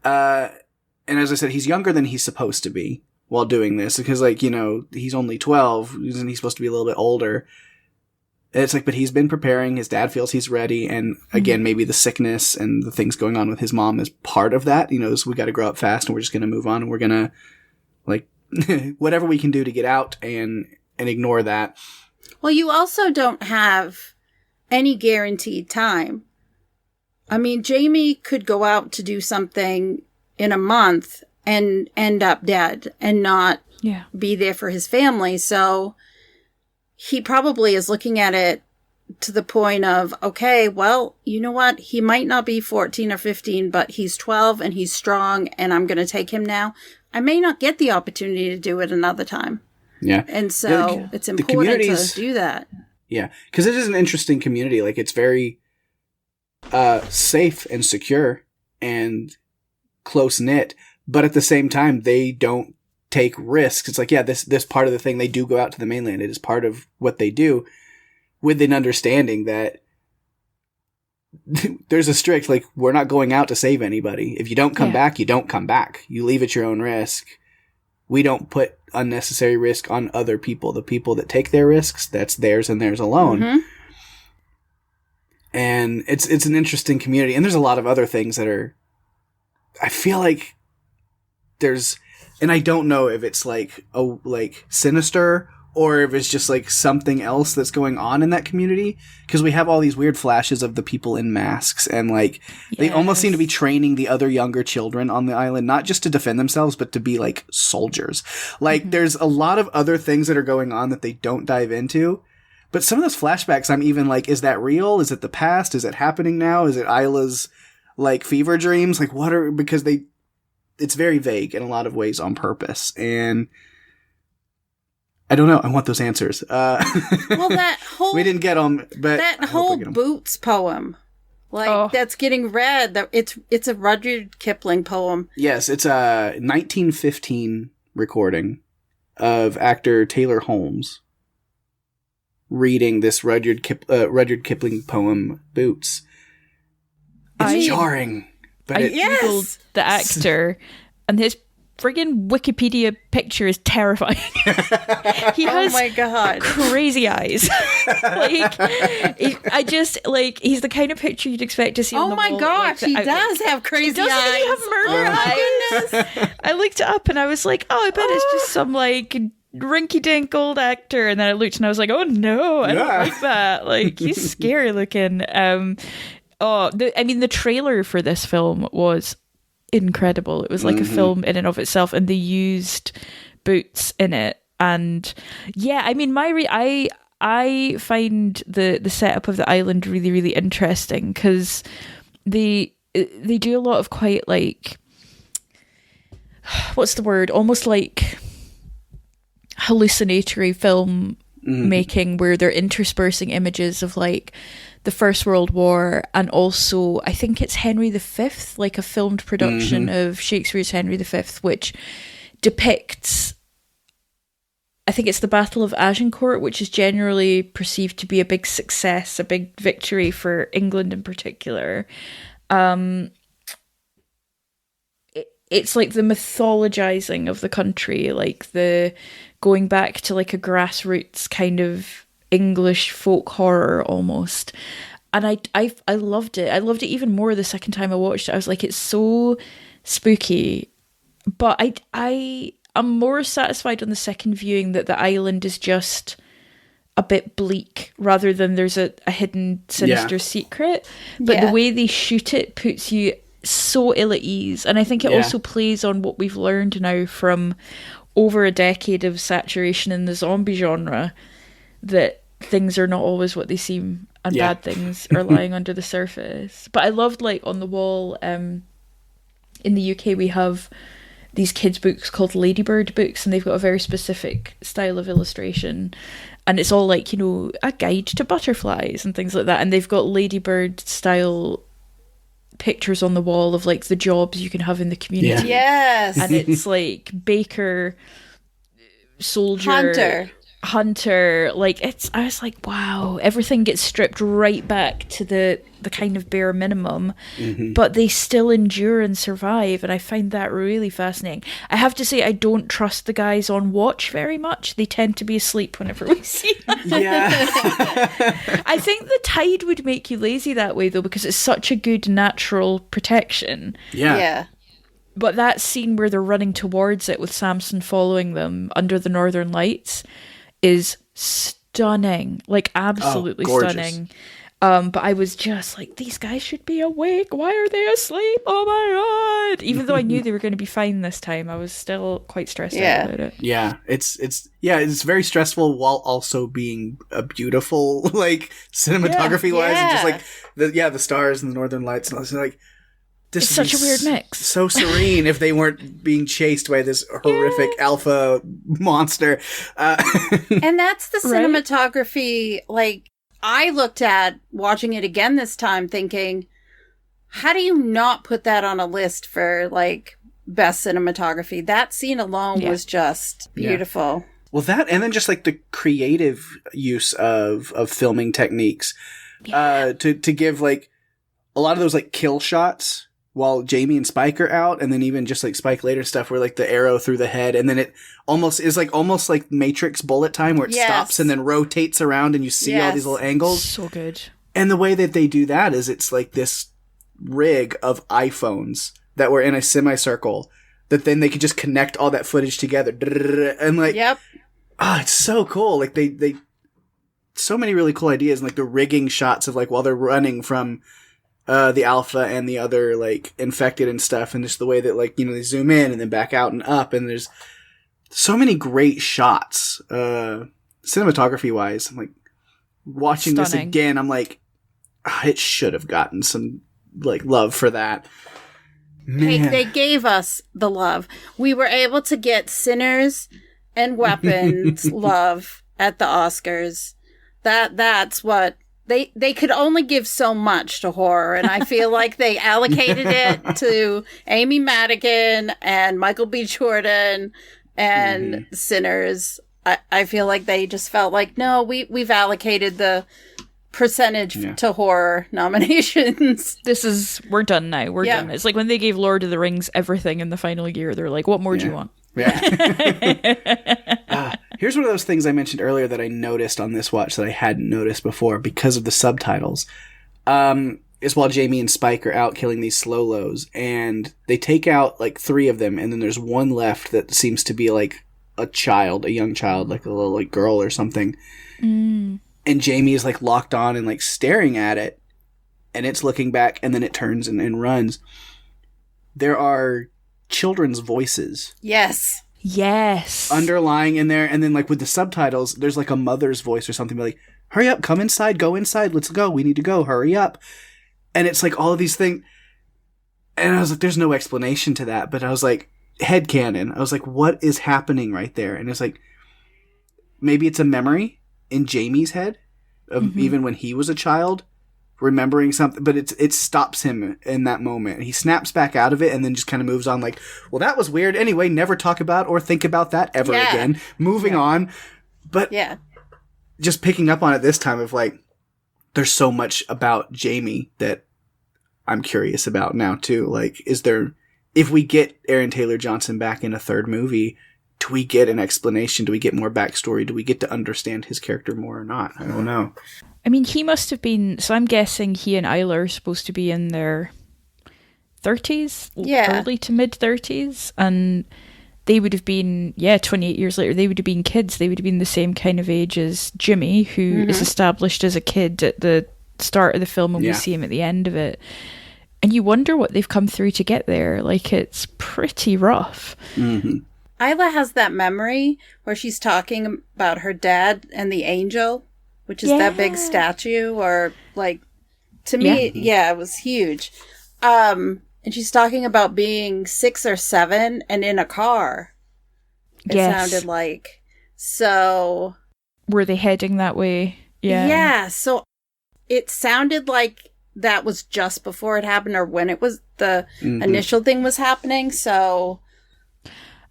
And as I said, he's younger than he's supposed to be while doing this, because, like, he's only 12, isn't he supposed to be a little bit older? And it's like, but he's been preparing, his dad feels he's ready, and again, maybe the sickness and the things going on with his mom is part of that, so we gotta grow up fast, and we're just gonna move on, and we're gonna, like, whatever we can do to get out and ignore that. Well, you also don't have any guaranteed time. I mean, Jamie could go out to do something in a month and end up dead and not be there for his family. So he probably is looking at it to the point of, okay, well, you know what? He might not be 14 or 15, but he's 12 and he's strong, and I'm going to take him now. I may not get the opportunity to do it another time. Yeah. And so it's important to do that. Yeah. Because it is an interesting community. Like, it's very safe and secure and close-knit, but at the same time, they don't take risks. It's like, yeah, this part of the thing, they do go out to the mainland. It is part of what they do, with an understanding that there's a strict, like, we're not going out to save anybody. If you don't come back, you don't come back. You leave at your own risk. We don't put unnecessary risk on other people. The people that take their risks, that's theirs and theirs alone. Mm-hmm. And it's an interesting community. And there's a lot of other things that are, I feel like there's, and I don't know if it's like sinister or if it's just like something else that's going on in that community, because we have all these weird flashes of the people in masks, and like they almost seem to be training the other younger children on the island, not just to defend themselves, but to be like soldiers. Like there's a lot of other things that are going on that they don't dive into. But some of those flashbacks, I'm even like, is that real? Is it the past? Is it happening now? Is it Isla's like fever dreams? Like what are, because it's very vague in a lot of ways on purpose. And I don't know. I want those answers. Well, that whole... we didn't get them, but... That whole Boots poem, that's getting read. It's a Rudyard Kipling poem. Yes, it's a 1915 recording of actor Taylor Holmes reading this Rudyard Kipling poem, Boots. It's jarring. But I googled the actor, and his friggin' Wikipedia picture is terrifying. He has crazy eyes. He's the kind of picture you'd expect to see on the wall. Oh my gosh, he does have crazy eyes. Doesn't he have murder eyes? Goodness. I looked it up and I was like, I bet it's just some like rinky-dink old actor. And then I looked and I was like, oh no, I don't like that. Like, he's scary looking. The trailer for this film was incredible. It was like a film in and of itself, and they used Boots in it. And I find the setup of the island really, really interesting, because they do a lot of quite like, what's the word? Almost like hallucinatory film making, where they're interspersing images of like the First World War, and also I think it's Henry V, like a filmed production of Shakespeare's Henry V, which depicts, I think it's the Battle of Agincourt, which is generally perceived to be a big success, a big victory for England in particular. It's like the mythologizing of the country, like the going back to like a grassroots kind of English folk horror almost. And I loved it. I loved it even more the second time I watched it. I was like, it's so spooky. But I'm more satisfied on the second viewing that the island is just a bit bleak, rather than there's a hidden sinister secret. But the way they shoot it puts you so ill at ease. And I think it also plays on what we've learned now from over a decade of saturation in the zombie genre, that things are not always what they seem, and bad things are lying under the surface. But I loved, like, on the wall in the UK we have these kids books called Ladybird books, and they've got a very specific style of illustration, and it's all like, a guide to butterflies and things like that, and they've got Ladybird style pictures on the wall of like the jobs you can have in the community. Yes. And it's like baker, soldier, hunter, like I was like, wow, everything gets stripped right back to the kind of bare minimum, but they still endure and survive, and I find that really fascinating. I have to say, I don't trust the guys on watch very much. They tend to be asleep whenever we see them. I think the tide would make you lazy that way though, because it's such a good natural protection. But that scene where they're running towards it with Samson following them under the northern lights is stunning, like absolutely stunning. But I was just like, these guys should be awake. Why are they asleep? Oh my God. Even though I knew they were going to be fine this time, I was still quite stressed out about it. Yeah, it's very stressful while also being a beautiful, like, cinematography wise, and just like the stars and the northern lights, and I was like, this it's such a weird mix. So serene if they weren't being chased by this horrific alpha monster. And that's the cinematography, like, I looked at watching it again this time thinking, how do you not put that on a list for, like, best cinematography? That scene alone was just beautiful. Yeah. Well, that, and then just, like, the creative use of filming techniques to give, like, a lot of those, like, kill shots while Jamie and Spike are out, and then even just, like, Spike later stuff where, like, the arrow through the head, and then it almost like Matrix bullet time where it stops and then rotates around and you see all these little angles. So good. And the way that they do that is it's like this rig of iPhones that were in a semicircle that then they could just connect all that footage together. And like, it's so cool. Like they so many really cool ideas, and like the rigging shots of like while they're running from the alpha and the other like infected and stuff, and just the way that like, you know, they zoom in and then back out and up, and there's so many great shots cinematography wise. I'm like watching this again, I'm like, it should have gotten some like love for that. Man. They gave us the love. We were able to get Sinners and Weapons love at the Oscars. That's what they could only give so much to horror, and I feel like they allocated it to Amy Madigan and Michael B. Jordan and Sinners. I feel like they just felt like, no, we've allocated the percentage to horror nominations. We're done now. We're done. It's like when they gave Lord of the Rings everything in the final year. They're like, what more do you want? Here's one of those things I mentioned earlier that I noticed on this watch that I hadn't noticed before because of the subtitles. Is while Jamie and Spike are out killing these Slow-Los, and they take out like 3 of them, and then there's one left that seems to be like a young child, like a little like girl or something. And Jamie is like locked on and like staring at it, and it's looking back, and then it turns and runs. There are children's voices. Yes. Underlying in there, and then like with the subtitles, there's like a mother's voice or something like, hurry up, come inside, go inside, let's go, we need to go, hurry up. And it's like all of these things. And I was like, there's no explanation to that, but I was like, headcanon. I was like, what is happening right there? And it's like, maybe it's a memory in Jamie's head of even when he was a child, remembering something, but it stops him in that moment. He snaps back out of it and then just kind of moves on like, well, that was weird. Anyway, never talk about or think about that ever again. Moving on. But just picking up on it this time of like, there's so much about Jamie that I'm curious about now too. Like, if we get Aaron Taylor Johnson back in a third movie, do we get an explanation? Do we get more backstory? Do we get to understand his character more or not? I don't know. I mean, he must have been, so I'm guessing he and Isla are supposed to be in their 30s, early to mid 30s, and they would have been, 28 years later, they would have been kids. They would have been the same kind of age as Jimmy, who is established as a kid at the start of the film, and we see him at the end of it. And you wonder what they've come through to get there. Like, it's pretty rough. Isla has that memory where she's talking about her dad and the angel, which is that big statue, or like, to me, it was huge. And she's talking about being 6 or 7 and in a car. It sounded like. So. Were they heading that way? Yeah. So it sounded like that was just before it happened, or when it was the initial thing was happening. So.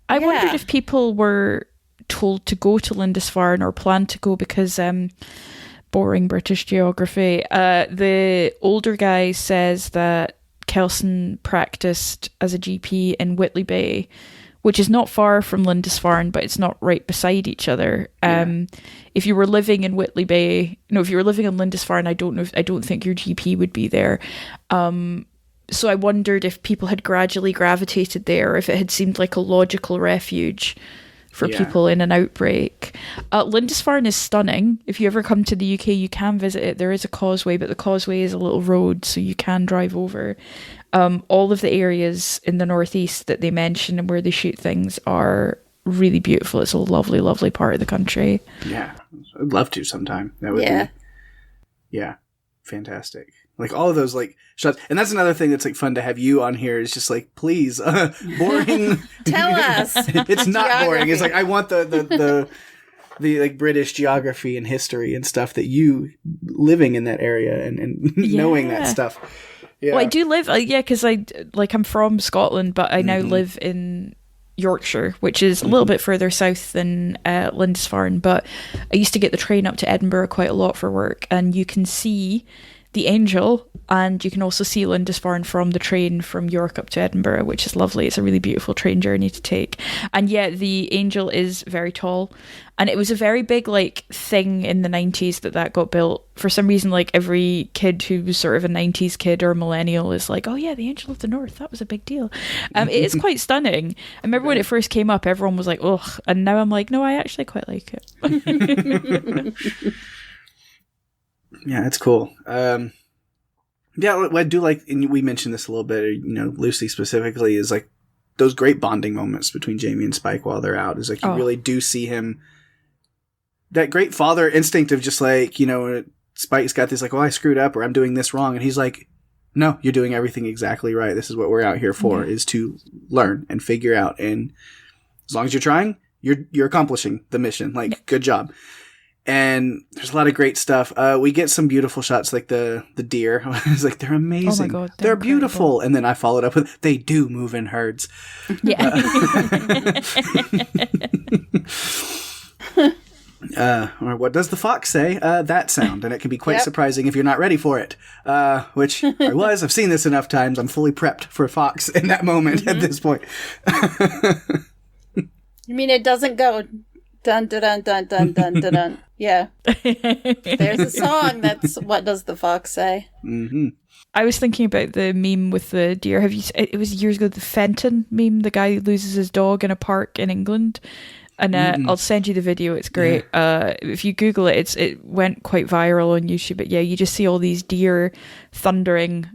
I wondered if people were told to go to Lindisfarne or planned to go because boring British geography. The older guy says that Kelson practiced as a GP in Whitley Bay, which is not far from Lindisfarne, but it's not right beside each other. If you were living in Whitley Bay, if you were living in Lindisfarne, I don't think your GP would be there. So I wondered if people had gradually gravitated there, if it had seemed like a logical refuge for people in an outbreak. Lindisfarne is stunning. If you ever come to the UK, you can visit it. There is a causeway, but the causeway is a little road, so you can drive over. All of the areas in the northeast that they mention and where they shoot things are really beautiful. It's a lovely, lovely part of the country. Yeah, I'd love to sometime. That would be, fantastic. Like all of those like shots, and that's another thing that's like fun to have you on here. Is just like, please, boring. Tell us. It's not boring. It's like I want the like British geography and history and stuff that you living in that area and knowing that stuff. Yeah. Well, I do live, because I'm from Scotland, but I now live in Yorkshire, which is a little bit further south than Lindisfarne. But I used to get the train up to Edinburgh quite a lot for work, and you can see the Angel, and you can also see Lindisfarne from the train from York up to Edinburgh, which is lovely. It's a really beautiful train journey to take. And yet the Angel is very tall, and it was a very big like thing in the 90s that got built. For some reason, like every kid who was sort of a 90s kid or millennial is like, oh yeah, the Angel of the North, that was a big deal. It is quite stunning. I remember when it first came up, everyone was like, ugh, and now I'm like, no, I actually quite like it. Yeah, it's cool. I do like, and we mentioned this a little bit, Lucy specifically, is like those great bonding moments between Jamie and Spike while they're out. Is like you really do see him, that great father instinct of just like, Spike's got this like, oh, I screwed up or I'm doing this wrong. And he's like, no, you're doing everything exactly right. This is what we're out here for, is to learn and figure out. And as long as you're trying, you're accomplishing the mission. Like, good job. And there's a lot of great stuff. We get some beautiful shots, like the deer. It's like, they're amazing. Oh my God, they're beautiful. And then I followed up with, they do move in herds. Yeah. Or what does the fox say? That sound. And it can be quite surprising if you're not ready for it. Which I was. I've seen this enough times. I'm fully prepped for a fox in that moment at this point. You mean it doesn't go dun dun dun dun dun dun dun dun? Yeah. There's a song that's what does the fox say? Mm-hmm. I was thinking about the meme with the deer. It was years ago, the Fenton meme, the guy who loses his dog in a park in England. And I'll send you the video. It's great. Yeah. If you Google it, it went quite viral on YouTube. But yeah, you just see all these deer thundering,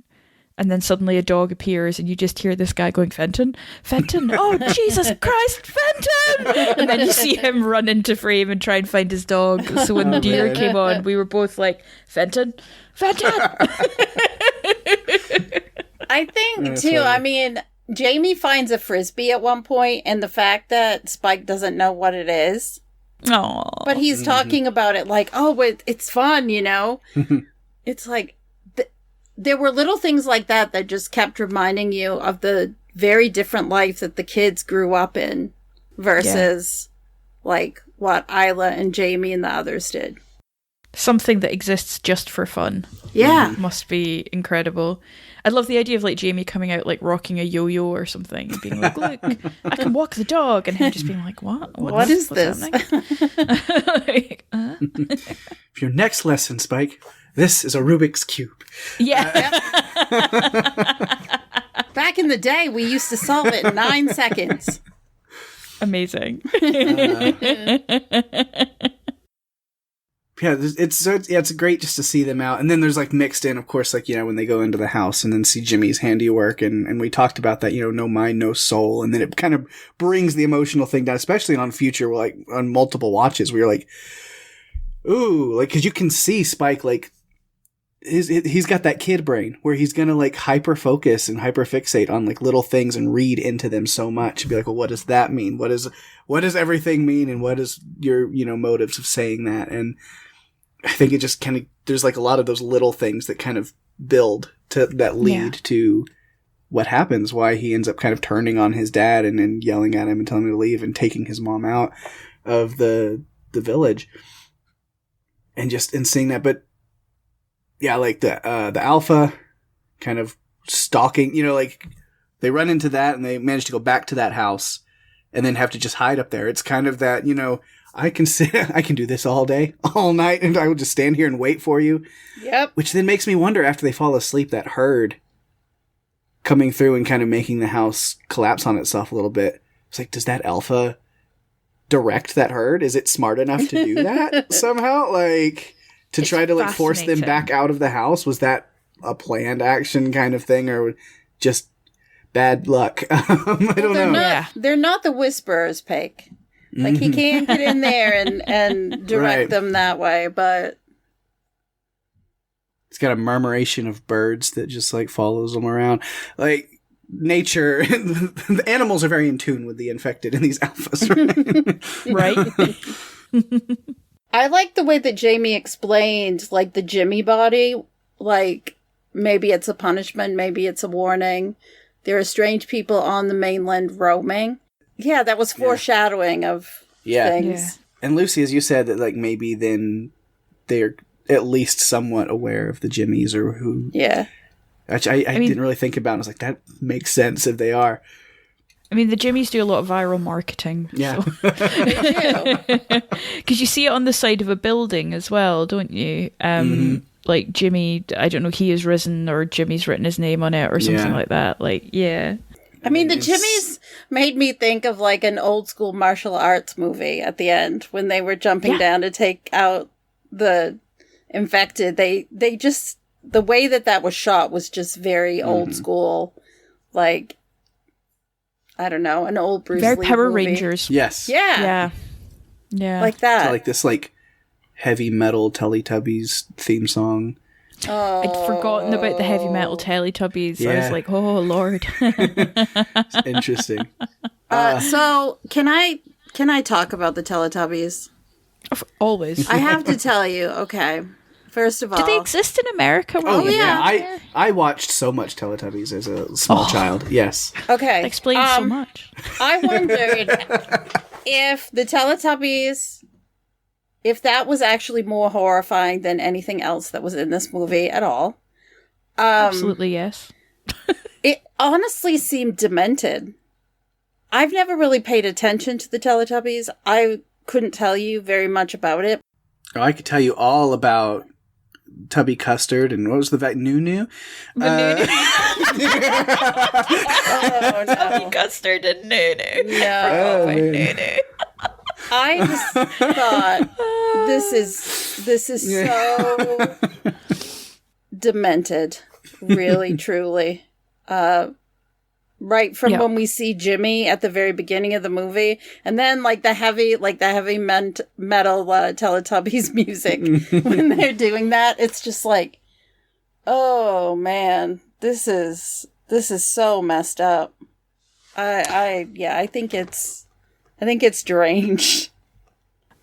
and then suddenly a dog appears, and you just hear this guy going, Fenton? Fenton? Oh, Jesus Christ, Fenton! And then you see him run into frame and try and find his dog. So when the deer came on, we were both like, Fenton? Fenton! I think, too, I mean, Jamie finds a Frisbee at one point, and the fact that Spike doesn't know what it is. Aww. But he's talking about it like, oh, but it's fun, It's like, there were little things like that just kept reminding you of the very different life that the kids grew up in versus like what Isla and Jamie and the others did. Something that exists just for fun. Yeah. Must be incredible. I love the idea of like Jamie coming out like rocking a yo-yo or something and being like, look, I can walk the dog, and him just being like, what is this? Like, For your next lesson, Spike, this is a Rubik's Cube. Yeah. Back in the day, we used to solve it in 9 seconds. Amazing. It's great just to see them out. And then there's like mixed in, of course, like, when they go into the house and then see Jimmy's handiwork. And we talked about that, no mind, no soul. And then it kind of brings the emotional thing down, especially on future, like on multiple watches, where you're like, ooh, like, cause you can see Spike, like, he's got that kid brain where he's gonna like hyper focus and hyper fixate on like little things and read into them so much and be like, well, what does that mean? What does everything mean? And what is your, motives of saying that? And I think it just kind of, there's like a lot of those little things that kind of build to that lead to what happens, why he ends up kind of turning on his dad and yelling at him and telling him to leave and taking his mom out of the village and seeing that. But yeah, like the alpha kind of stalking, like they run into that and they manage to go back to that house and then have to just hide up there. It's kind of that, I can do this all day, all night, and I will just stand here and wait for you. Yep. Which then makes me wonder, after they fall asleep, that herd coming through and kind of making the house collapse on itself a little bit. It's like, does that alpha direct that herd? Is it smart enough to do that somehow? Like, to try to like force them back out of the house? Was that a planned action kind of thing, or just bad luck? I don't know. They're not the whisperers, Pake. Like, he can't get in there and direct them that way, but... It's got a murmuration of birds that just, like, follows them around. Like, nature... the animals are very in tune with the infected in these alphas, right? I like the way that Jamie explained, like, the Jimmy body. Like, maybe it's a punishment, maybe it's a warning. There are strange people on the mainland roaming. Yeah, that was foreshadowing of things. Yeah. And Lucy, as you said, that like maybe then they're at least somewhat aware of the Jimmies or who. Yeah. Which I didn't really think about. I was like, that makes sense if they are. I mean, the Jimmies do a lot of viral marketing. Yeah. So. They do. Because you see it on the side of a building as well, don't you? Like Jimmy, I don't know, he is risen, or Jimmy's written his name on it or something like that. Like, yeah. I mean, the Jimmies made me think of like an old school martial arts movie at the end when they were jumping down to take out the infected. They just, the way that was shot was just very old school. Like, I don't know, an old Bruce Lee very Power movie. Yes. Rangers. Yeah. So Like that. like this like heavy metal Teletubbies theme song. Oh. I'd forgotten about the heavy metal Teletubbies. Yeah. I was like, oh Lord. It's interesting. So can I talk about the Teletubbies? Always. I have to tell you, okay. First of all, Do they exist in America? Oh, yeah. I watched so much Teletubbies as a small child. Yes. Okay. That explains so much. I wondered if the Teletubbies, if that was actually more horrifying than anything else that was in this movie at all. Absolutely, yes. It honestly seemed demented. I've never really paid attention to the Teletubbies. I couldn't tell you very much about it. Oh, I could tell you all about Tubby Custard and what was the Nunu? Oh, no. Tubby Custard and Nunu. No. Nunu. I just thought this is so demented, really, truly. Right from when we see Jimmy at the very beginning of the movie, and then like the heavy metal Teletubbies music when they're doing that, it's just like, oh man, this is so messed up. I think it's deranged.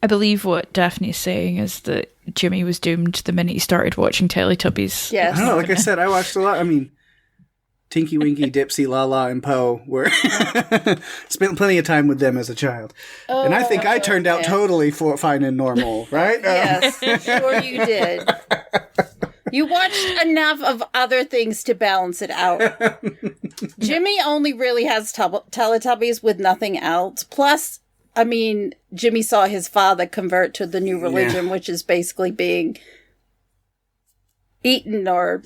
I believe what Daphne's saying is that Jimmy was doomed the minute he started watching Teletubbies. Yes. I don't know, like I said, I watched a lot. I mean, Tinky Winky, Dipsy, Lala, and Poe were spent plenty of time with them as a child. And I think I turned out totally fine and normal, right? Yes, sure you did. You watched enough of other things to balance it out. Jimmy only really has Teletubbies with nothing else. Plus, I mean, Jimmy saw his father convert to the new religion, which is basically being eaten or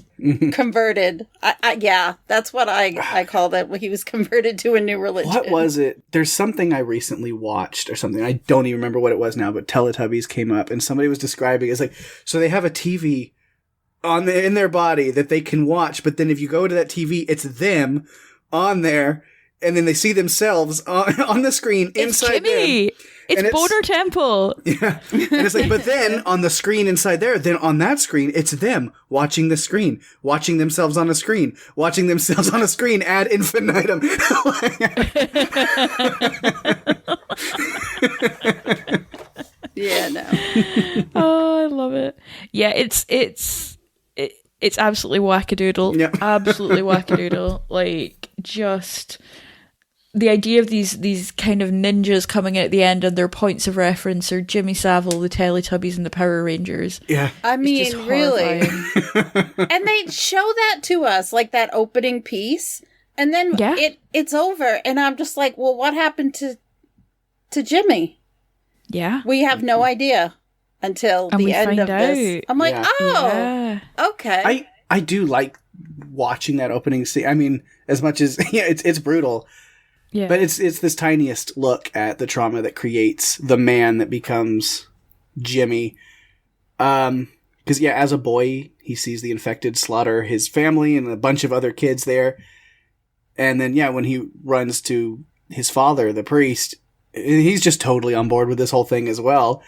converted. That's what I called it. When he was converted to a new religion. What was it? There's something I recently watched or something. I don't even remember what it was now, but Teletubbies came up and somebody was describing it. It's like, so they have a TV in their body that they can watch, but then if you go to that TV, it's them on there, and then they see themselves on the screen inside Jimmy! them. It's Boner Temple. Yeah. And it's like, but then on the screen inside there, then on that screen, it's them watching the screen, watching themselves on a screen, watching themselves on a screen ad infinitum. Yeah, no. Oh, I love it. Yeah, it's absolutely wackadoodle. Yep. Absolutely wackadoodle. Like, just the idea of these kind of ninjas coming out at the end and their points of reference are Jimmy Savile, the Teletubbies, and the Power Rangers. Yeah. I mean, really. horrifying. And they show that to us, like that opening piece, and then it's over, and I'm just like, well, what happened to Jimmy? Yeah. We have no idea until the end of this. I'm like, okay. I do like watching that opening scene. I mean, as much as it's brutal. Yeah. But it's this tiniest look at the trauma that creates the man that becomes Jimmy. Because, as a boy, he sees the infected slaughter his family and a bunch of other kids there. And then, when he runs to his father, the priest, he's just totally on board with this whole thing as well.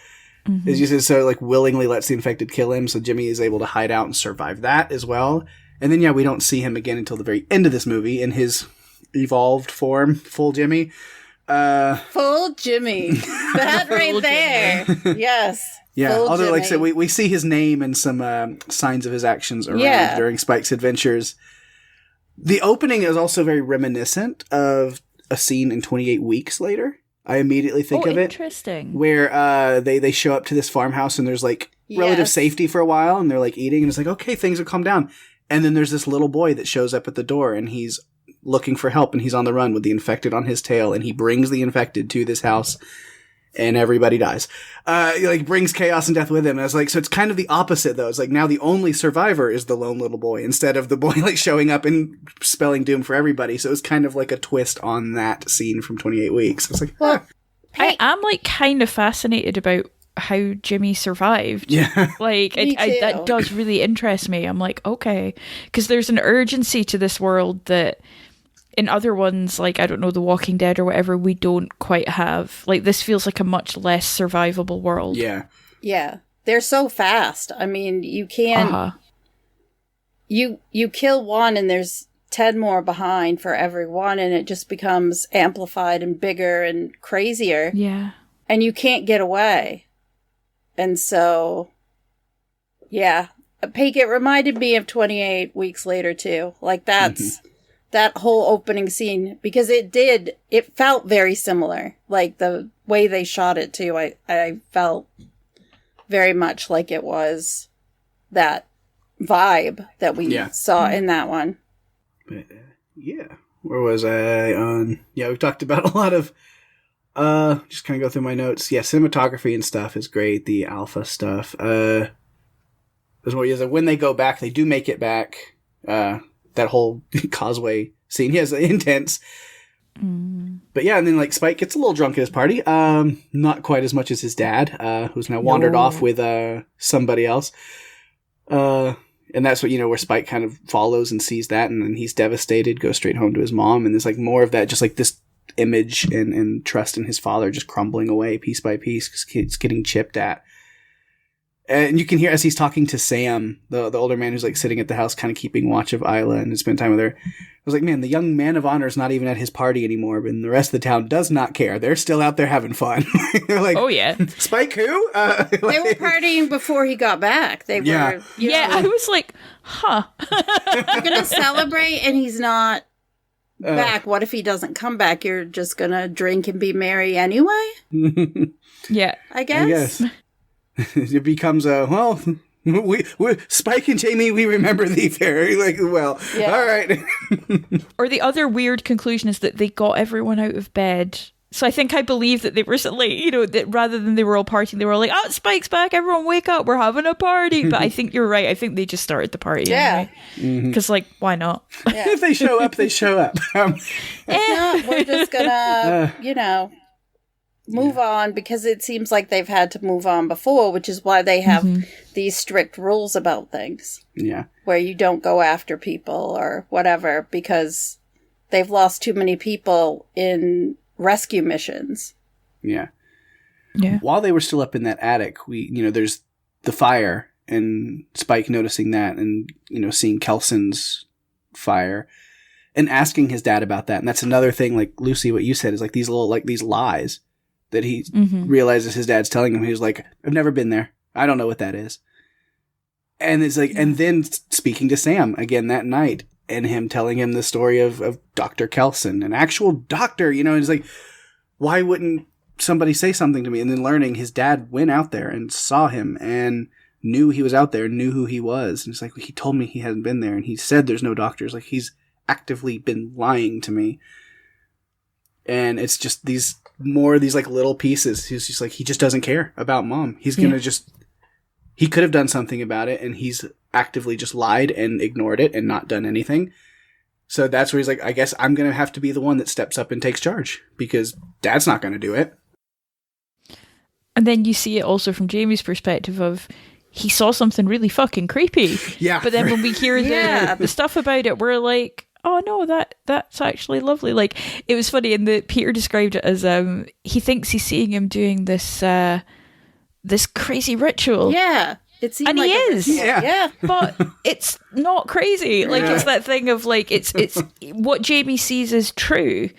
Mm-hmm. He just so like willingly lets the infected kill him, so Jimmy is able to hide out and survive that as well. And then we don't see him again until the very end of this movie in his evolved form, full Jimmy. Full Jimmy, that right there. Yes. Yeah, full although Jimmy. like I said, we see his name and some signs of his actions around during Spike's adventures. The opening is also very reminiscent of a scene in 28 Weeks Later. I immediately think of it. Interesting. Where they show up to this farmhouse and there's like relative safety for a while and they're like eating and it's like, okay, things have calmed down. And then there's this little boy that shows up at the door and he's looking for help and he's on the run with the infected on his tail and he brings the infected to this house and everybody dies. He like brings chaos and death with him. And I was like, so it's kind of the opposite though. It's like now the only survivor is the lone little boy instead of the boy like showing up and spelling doom for everybody. So it was kind of like a twist on that scene from 28 Weeks. I was like, well, I am like kind of fascinated about how Jimmy survived. Yeah. Like that does really interest me. I'm like, okay, because there's an urgency to this world that in other ones, like, I don't know, The Walking Dead or whatever, we don't quite have. Like, this feels like a much less survivable world. Yeah. Yeah. They're so fast. I mean, you can't... You kill one and there's 10 more behind for every one, and it just becomes amplified and bigger and crazier. Yeah. And you can't get away. And so... Yeah. Pake, it reminded me of 28 Weeks Later, too. Like, that's... That whole opening scene, because it felt very similar. Like the way they shot it too, I felt very much like it was that vibe that we saw in that one. But, where was I on? Yeah, we've talked about a lot of, just kind of go through my notes. Yeah, cinematography and stuff is great. The alpha stuff. There's more, when they go back, they do make it back. That whole causeway scene. Yes, intense. But and then like Spike gets a little drunk at his party. Not quite as much as his dad, who's now wandered off with somebody else. And that's what, where Spike kind of follows and sees that, and then he's devastated, goes straight home to his mom, and there's like more of that, just like this image and trust in his father just crumbling away piece by piece because it's getting chipped at. And you can hear as he's talking to Sam, the older man who's like sitting at the house kind of keeping watch of Isla and spend time with her. I was like, man, the young man of honor is not even at his party anymore, but the rest of the town does not care. They're still out there having fun. They're like, oh yeah, Spike who? They were partying before he got back. They were, I was like, huh. You're going to celebrate and he's not back. What if he doesn't come back? You're just going to drink and be merry anyway? Yeah. I guess. It becomes we Spike and Jamie, we remember thee very all right. Or the other weird conclusion is that they got everyone out of bed. So I think I believe that they were like, that rather than they were all partying, they were like, oh, Spike's back, everyone wake up, we're having a party. But I think you're right. I think they just started the party. Yeah. Because why not? Yeah. If they show up, they show up. If not, we're just gonna, move on, because it seems like they've had to move on before, which is why they have these strict rules about things. Yeah. Where you don't go after people or whatever because they've lost too many people in rescue missions. Yeah. Yeah. While they were still up in that attic, there's the fire and Spike noticing that and, seeing Kelson's fire and asking his dad about that. And that's another thing, like Lucy, what you said is like these little, like these lies that he realizes his dad's telling him. He was like, I've never been there. I don't know what that is. And it's like, and then speaking to Sam again that night and him telling him the story of Dr. Kelson, an actual doctor, and it's like, why wouldn't somebody say something to me? And then learning his dad went out there and saw him and knew he was out there, knew who he was. And it's like, he told me he hadn't been there and he said there's no doctors. Like he's actively been lying to me. And it's just these like little pieces. He's just like, he just doesn't care about mom. He's going to he could have done something about it and he's actively just lied and ignored it and not done anything. So that's where he's like, I guess I'm going to have to be the one that steps up and takes charge because Dad's not going to do it. And then you see it also from Jamie's perspective of he saw something really fucking creepy. Yeah. But then when we hear the stuff about it, we're like, oh no, that's actually lovely. Like, it was funny, and Peter described it as he thinks he's seeing him doing this this crazy ritual. Yeah. It seemed and like he is. Yeah. But it's not crazy. Like, it's that thing of like, it's what Jamie sees is true,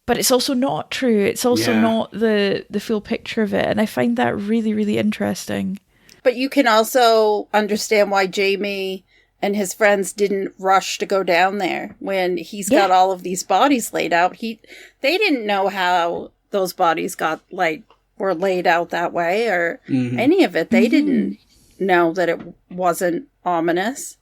but it's also not true. It's also not the full picture of it. And I find that really, really interesting. But you can also understand why Jamie and his friends didn't rush to go down there when he's got all of these bodies laid out. They didn't know how those bodies were laid out that way or any of it. They didn't know that it wasn't ominous.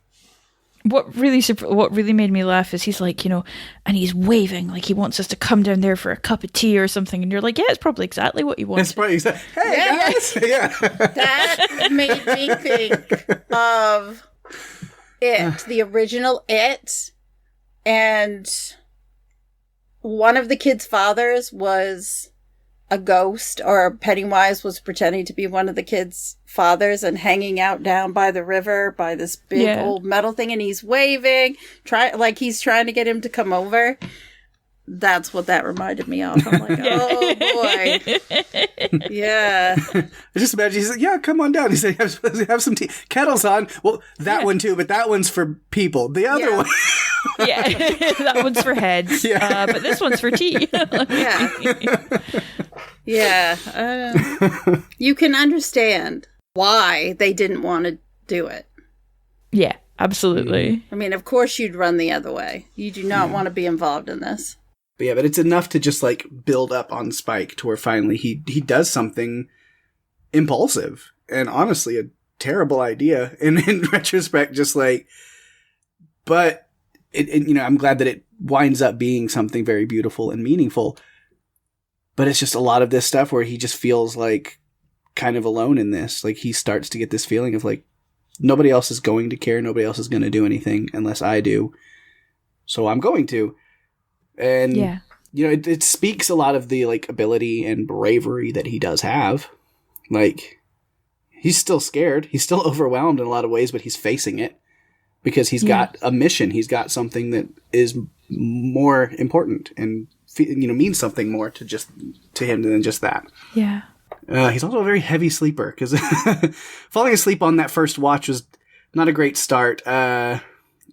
What really made me laugh is he's like, and he's waving like he wants us to come down there for a cup of tea or something, and you're like, yeah, it's probably exactly what you want. It's probably exactly. Hey guys, That made me think of It, the original It, and one of the kids' fathers was a ghost, or Pennywise was pretending to be one of the kids' fathers and hanging out down by the river by this big old metal thing, and he's waving, like he's trying to get him to come over. That's what that reminded me of. I'm like, oh boy. Yeah. I just imagine he's like, yeah, come on down. He said, have some tea. Kettle's on. Well, that one too, but that one's for people. The other one. Yeah, that one's for heads. Yeah. But this one's for tea. Yeah. You can understand why they didn't want to do it. Yeah, absolutely. I mean, of course you'd run the other way. You do not want to be involved in this. But it's enough to just like build up on Spike to where finally he does something impulsive and honestly a terrible idea. And in retrospect, just like, but I'm glad that it winds up being something very beautiful and meaningful. But it's just a lot of this stuff where he just feels like kind of alone in this. Like he starts to get this feeling of like, nobody else is going to care. Nobody else is going to do anything unless I do. So I'm going to. And, it speaks a lot of the like ability and bravery that he does have. Like, he's still scared. He's still overwhelmed in a lot of ways, but he's facing it because he's got a mission. He's got something that is more important and, means something more to him than just that. Yeah. He's also a very heavy sleeper because falling asleep on that first watch was not a great start.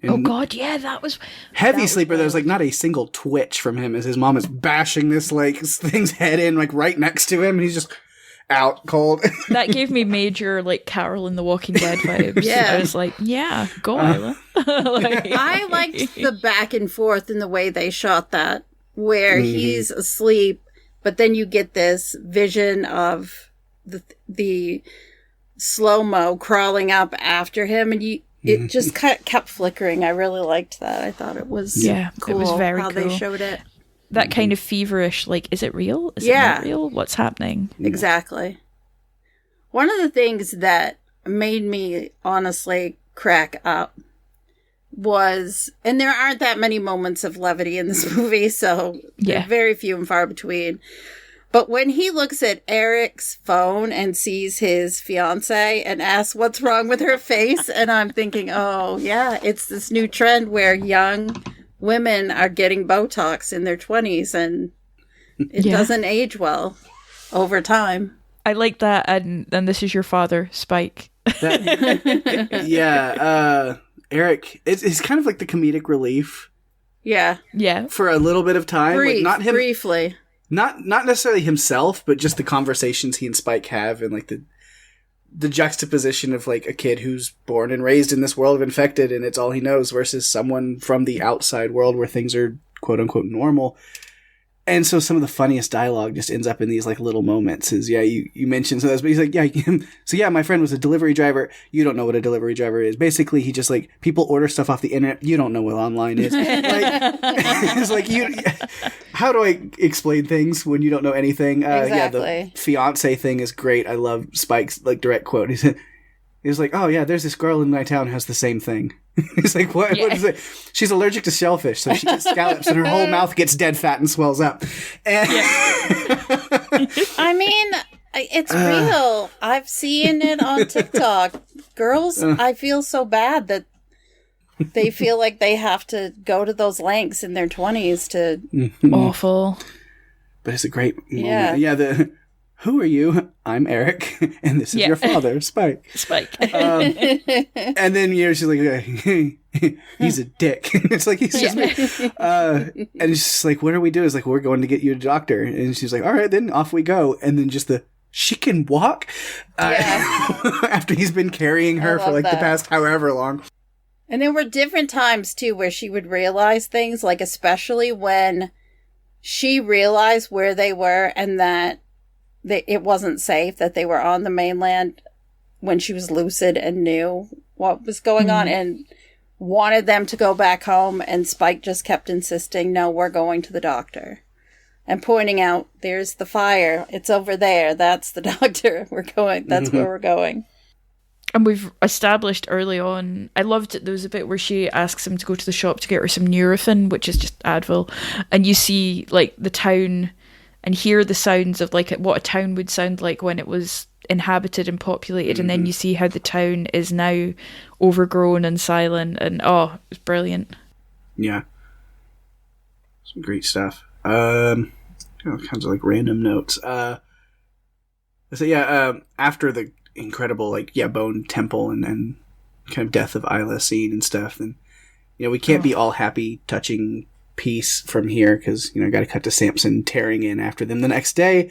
Oh God, yeah, that was heavy sleeper. There's like not a single twitch from him as his mom is bashing this like thing's head in like right next to him, and he's just out cold. That gave me major like Carol in the Walking Dead vibes. Yeah, I was like, yeah, go Isla. I liked the back and forth in the way they shot that, where he's asleep, but then you get this vision of the slow-mo crawling up after him, and it just kept flickering. I really liked that. I thought it was cool. It was very how cool. They showed it. That kind of feverish, like, is it real? Is it not real? What's happening? Exactly. One of the things that made me honestly crack up was, and there aren't that many moments of levity in this movie, so they're very few and far between. But when he looks at Eric's phone and sees his fiance and asks what's wrong with her face, and I'm thinking, oh, yeah, it's this new trend where young women are getting Botox in their 20s, and it doesn't age well over time. I like that, and this is your father, Spike. Eric, it's kind of like the comedic relief. Yeah. For a little bit of time. Not him, briefly. Not necessarily himself, but just the conversations he and Spike have, and like the juxtaposition of like a kid who's born and raised in this world of infected and it's all he knows versus someone from the outside world where things are quote unquote normal. And so some of the funniest dialogue just ends up in these like little moments is, you mentioned some of those, but he's like, my friend was a delivery driver. You don't know what a delivery driver is. Basically, he just like, people order stuff off the internet. You don't know what online is. It's like, how do I explain things when you don't know anything? Exactly. The fiance thing is great. I love Spike's like direct quote. He said, He's like, oh yeah, there's this girl in my town who has the same thing. He's like, what? What is it? She's allergic to shellfish, so she gets scallops and her whole mouth gets dead fat and swells up. And I mean, it's real. I've seen it on TikTok. Girls, I feel so bad that they feel like they have to go to those lengths in their 20s to... Awful. But it's a great moment. Yeah, who are you? I'm Eric, and this is your father, Spike. And then she's like, he's a dick. It's like, he's just me. And it's just like, what do we do? It's like, we're going to get you a doctor. And she's like, all right, then off we go. And then just she can walk? After he's been carrying her for like the past however long. And there were different times, too, where she would realize things, like especially when she realized where they were and that it wasn't safe, that they were on the mainland, when she was lucid and knew what was going on and wanted them to go back home. And Spike just kept insisting, no, we're going to the doctor. And pointing out, there's the fire. It's over there. That's the doctor. We're going. That's where we're going. And we've established early on, I loved it, there was a bit where she asks him to go to the shop to get her some Nurofen, which is just Advil, and you see like the town and hear the sounds of like what a town would sound like when it was inhabited and populated, and then you see how the town is now overgrown and silent, and it's brilliant. Yeah. Some great stuff. All kinds of like random notes. After the incredible bone temple and kind of death of Isla scene and stuff, and we can't be all happy touching peace from here because got to cut to Samson tearing in after them the next day,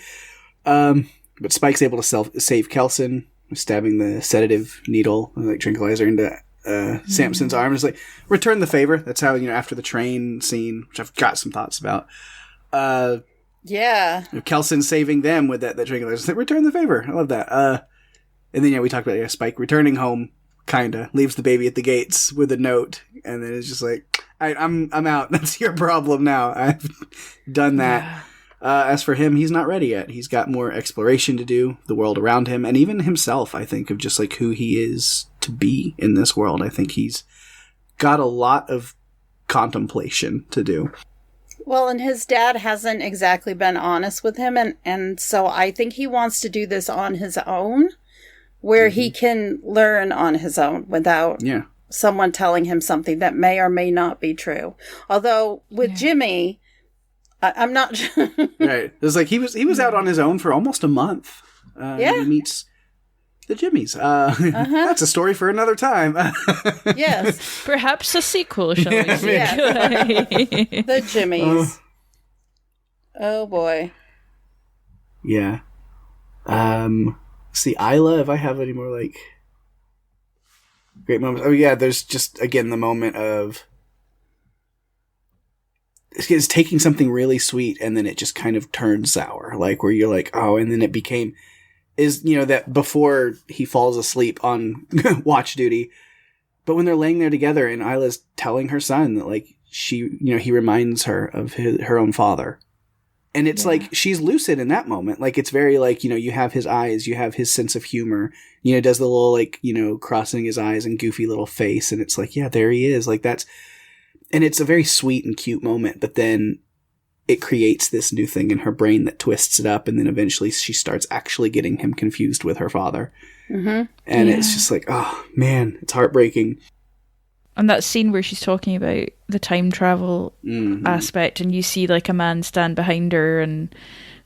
but Spike's able to save Kelson, stabbing the sedative needle tranquilizer into Samson's arm. It's like, return the favor. That's how after the train scene, which I've got some thoughts about, Kelson saving them with that tranquilizer. It's like, return the favor. I love that. And then, we talked about Spike returning home, kinda, leaves the baby at the gates with a note, and then it's just like, I'm out. That's your problem now. I've done that. Yeah. As for him, he's not ready yet. He's got more exploration to do, the world around him, and even himself, I think, of just like who he is to be in this world. I think he's got a lot of contemplation to do. Well, and his dad hasn't exactly been honest with him, and so I think he wants to do this on his own, where he can learn on his own without someone telling him something that may or may not be true. Although with Jimmy, I'm not sure. Right. It was like he was out on his own for almost a month. He meets the Jimmies. That's a story for another time. Yes. Perhaps a sequel, shall we say? Yeah. The Jimmies. Oh boy. Yeah. See, Isla, if I have any more, great moments. Oh, yeah, there's just, again, the moment of... It's taking something really sweet, and then it just kind of turns sour. Where you're like, oh, and then it became... that before he falls asleep on watch duty, but when they're laying there together, and Isla's telling her son that, he reminds her of her own father. And it's she's lucid in that moment. It's very you have his eyes, you have his sense of humor, does the little, crossing his eyes and goofy little face. And it's there he is. That's, and it's a very sweet and cute moment, but then it creates this new thing in her brain that twists it up. And then eventually she starts actually getting him confused with her father. Mm-hmm. And it's just oh man, it's heartbreaking. And that scene where she's talking about the time travel aspect, and you see a man stand behind her and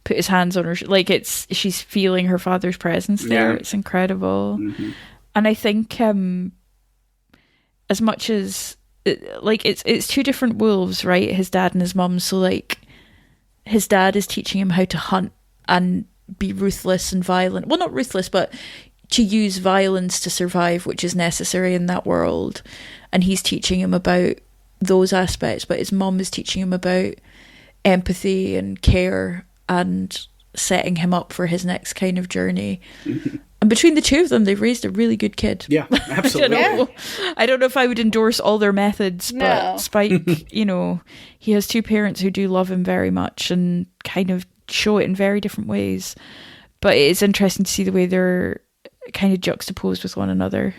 put his hands on her, she's feeling her father's presence there. It's incredible. Mm-hmm. And I think as much as it's two different wolves, right? His dad and his mum. So his dad is teaching him how to hunt and be ruthless and violent. Well, not ruthless, but to use violence to survive, which is necessary in that world. And he's teaching him about those aspects, but his mum is teaching him about empathy and care and setting him up for his next kind of journey. Mm-hmm. And between the two of them, they've raised a really good kid. Yeah, absolutely. I don't know if I would endorse all their methods, but Spike, he has two parents who do love him very much and kind of show it in very different ways. But it is interesting to see the way they're kind of juxtaposed with one another.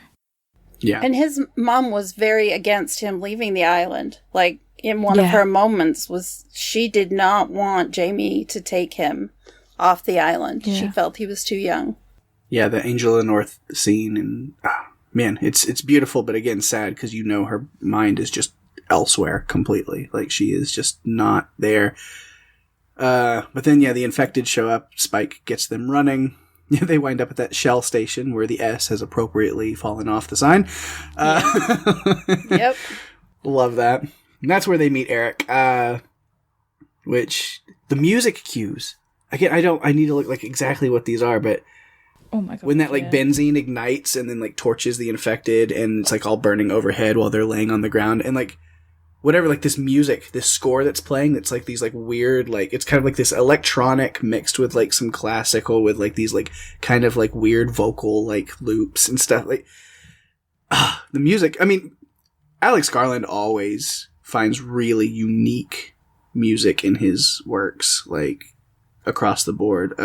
Yeah. And his mom was very against him leaving the island. Like, in one of her moments she did not want Jamie to take him off the island. Yeah. She felt he was too young. Yeah, the Angel of the North scene, and man, it's beautiful, but again, sad, because you know her mind is just elsewhere completely. Like, she is just not there. But then, yeah, the infected show up. Spike gets them running. They wind up at that Shell station where the S has appropriately fallen off the sign. Yep. Love that. And that's where they meet Eric. Which, the music cues. Again, I need to look like exactly what these are, but oh my God, when that like benzene ignites and then like torches the infected and it's like all burning overhead while they're laying on the ground, and like whatever, like this music, this score that's playing, that's like these like weird, like it's kind of like this electronic mixed with like some classical with like these like kind of like weird vocal like loops and stuff. Like the music, I mean, Alex Garland always finds really unique music in his works, like across the board.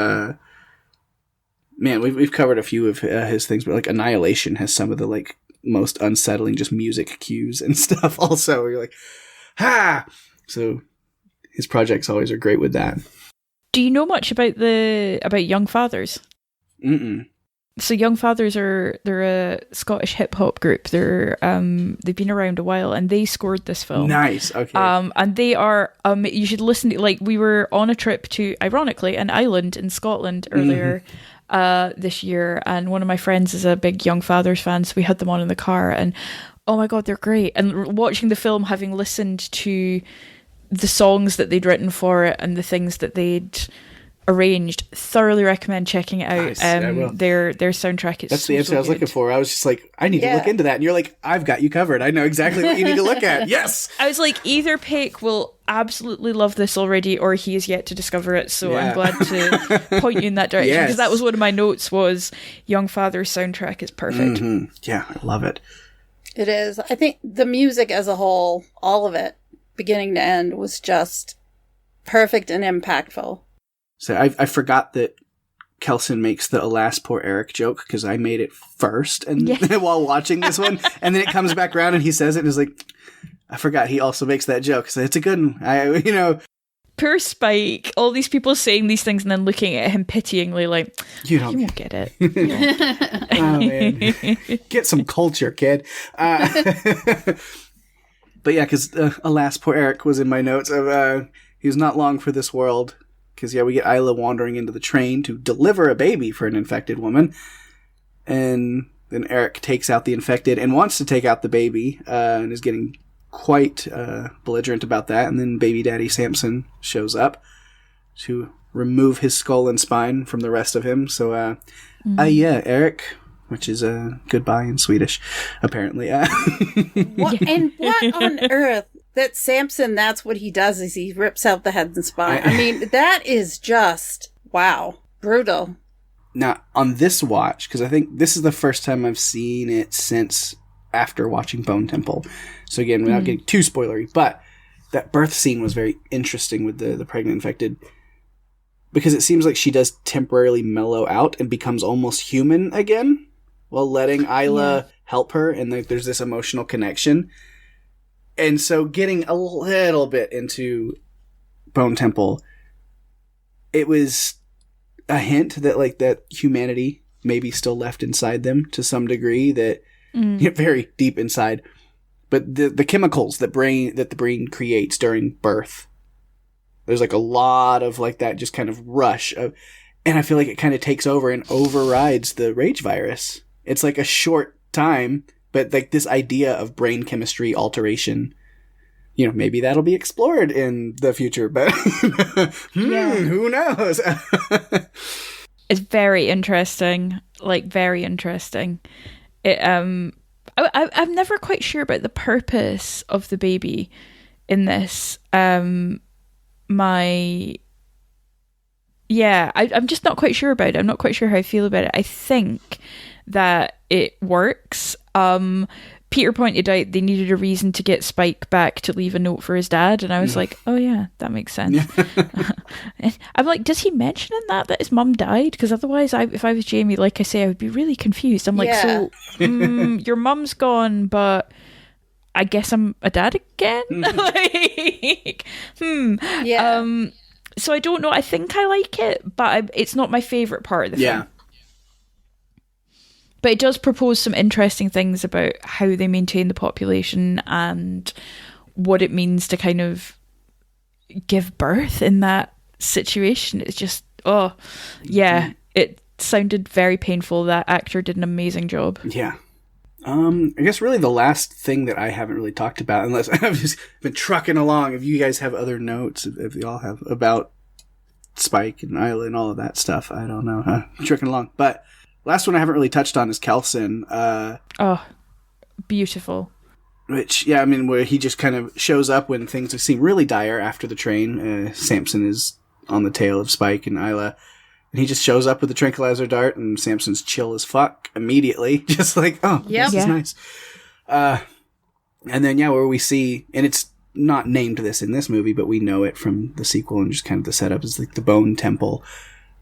Man, we've covered a few of his things, but like Annihilation has some of the like most unsettling just music cues and stuff also, where you're like, ha! So his projects always are great with that. Do you know much about Young Fathers? Mm-mm. So Young Fathers they're a Scottish hip hop group. They've been around a while, and they scored this film. Nice. Okay. And they are you should listen to, like, we were on a trip to, ironically, an island in Scotland earlier this year, and one of my friends is a big Young Fathers fan, so we had them on in the car, and oh my God, they're great. And watching the film, having listened to the songs that they'd written for it and the things that they'd arranged, thoroughly recommend checking it out. Nice. I will. Their soundtrack is that's the answer I was looking for. I was just like, I need to look into that, and you're like, I've got you covered. I know exactly what you need to look at. Yes. I was like, either Pake will absolutely love this already, or he is yet to discover it. So I'm glad to point you in that direction, because that was one of my notes, was Young Father's soundtrack is perfect. Mm-hmm. Yeah, I love it. It is. I think the music as a whole, all of it, beginning to end, was just perfect and impactful. So I forgot that Kelson makes the "Alas, poor Eric" joke, because I made it first and while watching this one, and then it comes back around and he says it, and is like, I forgot he also makes that joke. So it's a good one. Poor Spike. All these people saying these things and then looking at him pityingly, like, you won't get it. Oh man, get some culture, kid. But yeah, because "Alas, poor Eric" was in my notes of he was not long for this world. Because, we get Isla wandering into the train to deliver a baby for an infected woman. And then Eric takes out the infected and wants to take out the baby, and is getting quite belligerent about that. And then baby daddy Samson shows up to remove his skull and spine from the rest of him. So, Eric, which is goodbye in Swedish, apparently. What on earth? That Samson, that's what he does, is he rips out the head and spine. I mean, that is just, wow, brutal. Now, on this watch, because I think this is the first time I've seen it since after watching Bone Temple. So again, without getting too spoilery, but that birth scene was very interesting with the pregnant infected, because it seems like she does temporarily mellow out and becomes almost human again, while letting Isla help her, and there's this emotional connection. And so getting a little bit into Bone Temple, it was a hint that that humanity may be still left inside them to some degree, that very deep inside. But the chemicals that the brain creates during birth, there's a lot of that just kind of rush of, and I feel like it kind of takes over and overrides the rage virus. It's a short time, but this idea of brain chemistry alteration, maybe that'll be explored in the future, but who knows? It's very interesting, very interesting. I'm never quite sure about the purpose of the baby in this. I'm just not quite sure about it. I'm not quite sure how I feel about it. I think that it works Peter pointed out they needed a reason to get Spike back to leave a note for his dad, and I was like, oh yeah, that makes sense. I'm like, does he mention in that his mum died? Because otherwise, if I was Jamie, like I say, I would be really confused. I'm like, so your mum's gone, but I guess I'm a dad again? Like, Yeah. So I don't know. I think I like it, but it's not my favourite part of the film. But it does propose some interesting things about how they maintain the population and what it means to kind of give birth in that situation. It's just, it sounded very painful. That actor did an amazing job. Yeah. I guess really the last thing that I haven't really talked about, unless I've just been trucking along, if you guys have other notes, if you all have, about Spike and Isla and all of that stuff, I don't know, trucking along. But last one I haven't really touched on is Kelson. Beautiful. Which, where he just kind of shows up when things seem really dire after the train. Samson is on the tail of Spike and Isla. And he just shows up with a tranquilizer dart, and Samson's chill as fuck immediately. Just like, this is nice. And then, where we see, and it's not named this in this movie, but we know it from the sequel and just kind of the setup, is like the Bone Temple.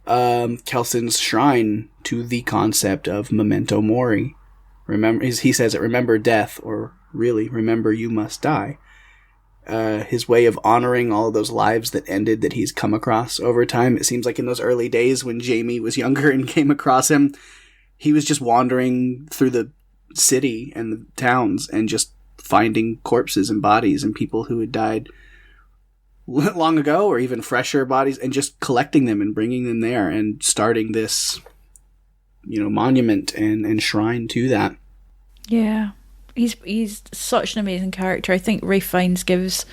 Kelson's shrine to the concept of memento mori. Remember, he says it, remember death, or really, remember you must die. His way of honoring all of those lives that ended that he's come across over time. It seems like in those early days when Jamie was younger and came across him, he was just wandering through the city and the towns and just finding corpses and bodies and people who had died long ago, or even fresher bodies, and just collecting them and bringing them there and starting this, monument and shrine to that. Yeah. He's such an amazing character. I think Ralph Fiennes gives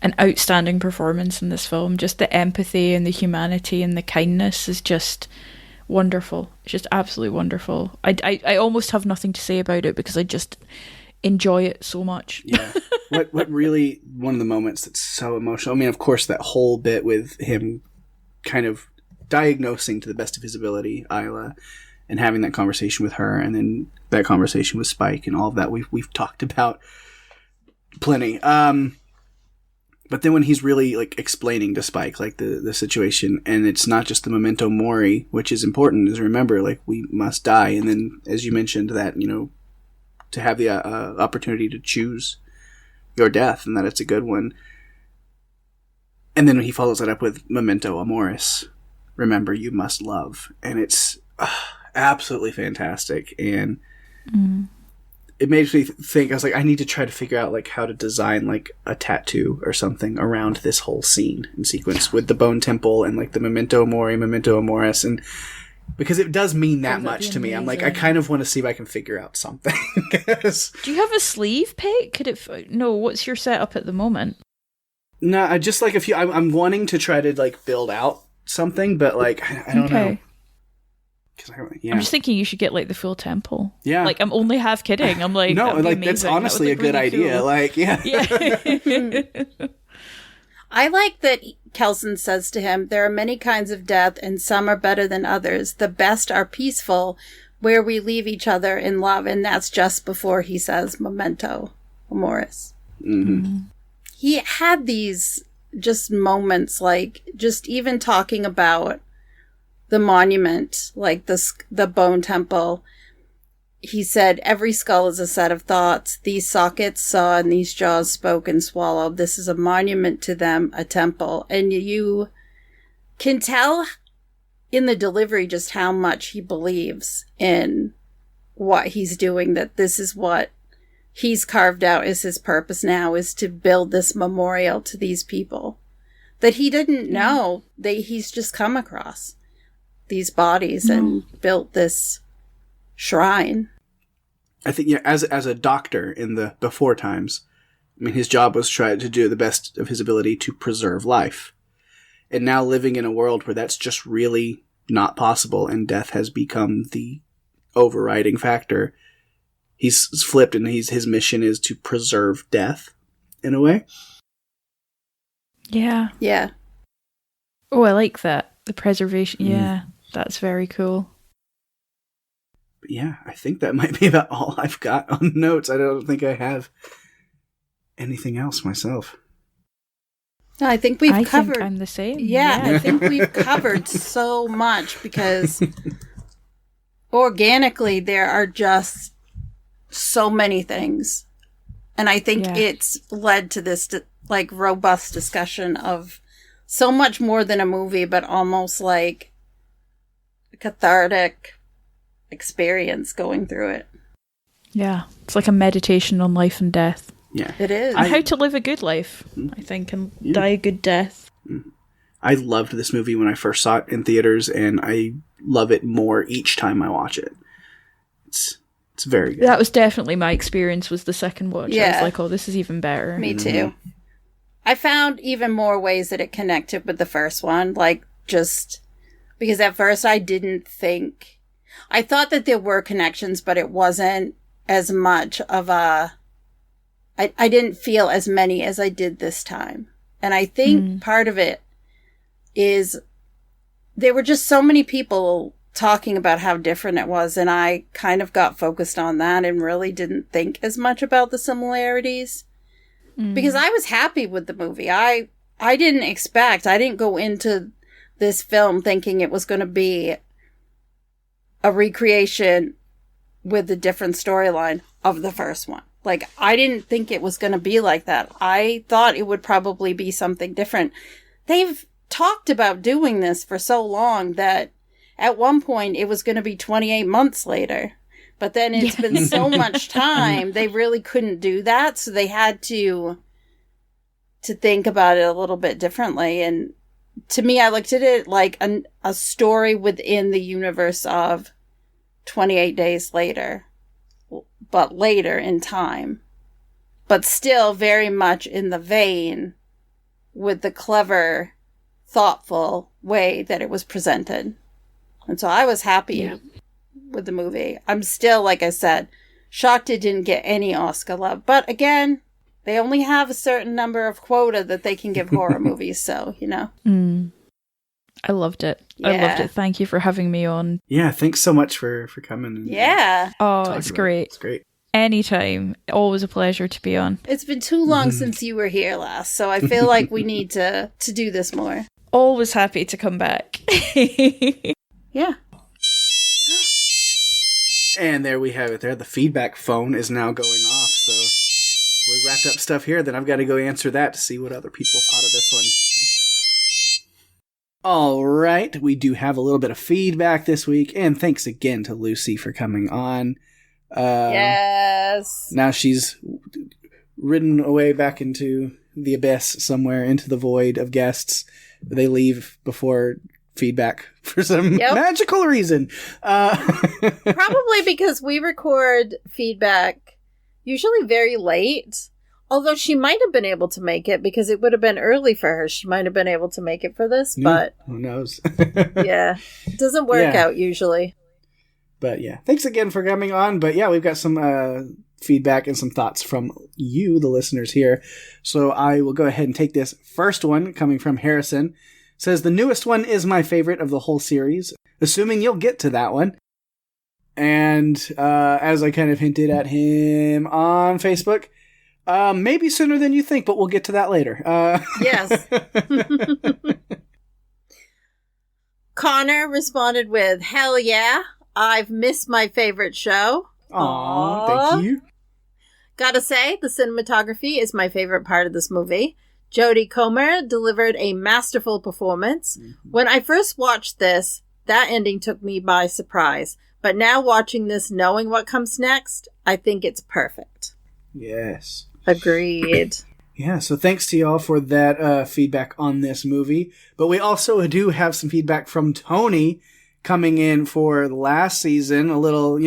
an outstanding performance in this film. Just the empathy and the humanity and the kindness is just wonderful. It's just absolutely wonderful. I almost have nothing to say about it because I just enjoy it so much. Yeah. What really, one of the moments that's so emotional, of course, that whole bit with him kind of diagnosing to the best of his ability Isla, and having that conversation with her, and then that conversation with Spike, and all of that we've talked about plenty. But then when he's really explaining to Spike the situation, and it's not just the memento mori, which is important, is remember we must die, and then as you mentioned that to have the opportunity to choose your death, and that it's a good one. And then he follows that up with memento amoris, remember you must love, and it's absolutely fantastic. And it made me think, I was like, I need to try to figure out how to design a tattoo or something around this whole scene and sequence with the Bone Temple and the memento mori, memento amoris, and because it does mean that much to me. I'm like, I kind of want to see if I can figure out something. Do you have a sleeve, Pate? Could it? No. What's your setup at the moment? No, I just a few. I'm wanting to try to build out something, but I don't know. I'm just thinking you should get the full temple. Yeah. I'm only half kidding. I'm like, no, that's honestly that a good really idea. Cool. Yeah. I like that Kelson says to him, there are many kinds of death and some are better than others. The best are peaceful, where we leave each other in love. And that's just before he says memento amoris. Mm-hmm. He had these just moments, just even talking about the monument, the Bone Temple. He said, every skull is a set of thoughts. These sockets saw and these jaws spoke and swallowed. This is a monument to them, a temple. And you can tell in the delivery just how much he believes in what he's doing, that this is what he's carved out as his purpose now, is to build this memorial to these people that he didn't know that he's just come across these bodies and built this shrine. I think, as a doctor in the before times, his job was try to do the best of his ability to preserve life. And now living in a world where that's just really not possible and death has become the overriding factor, he's flipped, and his mission is to preserve death in a way. Yeah. Yeah. Oh, I like that. The preservation. Yeah, that's very cool. But yeah, I think that might be about all I've got on notes. I don't think I have anything else myself. I think we've covered. Think I'm the same. Yeah, I think we've covered so much because organically there are just so many things. And I think it's led to this like robust discussion of so much more than a movie, but almost like a cathartic experience going through it. Yeah, it's like a meditation on life and death. Yeah, it is. And how to live a good life, I think, and die a good death. I loved this movie when I first saw it in theaters, and I love it more each time I watch it. It's very good. That was definitely my experience. Was the second watch? Yeah. I was like, oh, this is even better. Me too. I found even more ways that it connected with the first one, like just because at first I didn't think. I thought that there were connections, but it wasn't as much of a. I didn't feel as many as I did this time. And I think part of it is there were just so many people talking about how different it was. And I kind of got focused on that and really didn't think as much about the similarities. Because I was happy with the movie. I didn't go into this film thinking it was going to be a recreation with a different storyline of the first one. Like, I didn't think it was going to be like that. I thought it would probably be something different. They've talked about doing this for so long that at one point it was going to be 28 months later. But then it's been so much time, they really couldn't do that. So they had to think about it a little bit differently. And to me, I looked at it like a story within the universe of 28 Days Later. But later in time. But still very much in the vein with the clever, thoughtful way that it was presented. And so I was happy with the movie. I'm still, like I said, shocked it didn't get any Oscar love. But again, they only have a certain number of quota that they can give horror movies, so, you know. I loved it. Yeah. I loved it. Thank you for having me on. Yeah, thanks so much for coming. And Oh, it's great. It's great. Anytime. Always a pleasure to be on. It's been too long since you were here last, so I feel like we need to do this more. Always happy to come back. Yeah. And there we have it there. The feedback phone is now going off, so we wrapped up stuff here, then I've got to go answer that to see what other people thought of this one. All right, we do have a little bit of feedback this week, and thanks again to Lucy for coming on. Yes. Now she's ridden away back into the abyss somewhere, into the void of guests. They leave before feedback for some magical reason. Probably because we record feedback usually very late. Although she might have been able to make it because it would have been early for her. She might have been able to make it for this, but who knows? yeah, it doesn't work out usually. But yeah, thanks again for coming on. But yeah, we've got some feedback and some thoughts from you, the listeners here. So I will go ahead and take this first one coming from Harrison. It says, the newest one is my favorite of the whole series, assuming you'll get to that one. And as I kind of hinted at him on Facebook, maybe sooner than you think, but we'll get to that later. Yes. Connor responded with, hell yeah, I've missed my favorite show. Aww, thank you. Gotta say, the cinematography is my favorite part of this movie. Jodie Comer delivered a masterful performance. When I first watched this, that ending took me by surprise. But now watching this, knowing what comes next, I think it's perfect. Yes. Agreed. Yeah, so thanks to y'all for that feedback on this movie. But we also do have some feedback from Tony coming in for the last season. A little,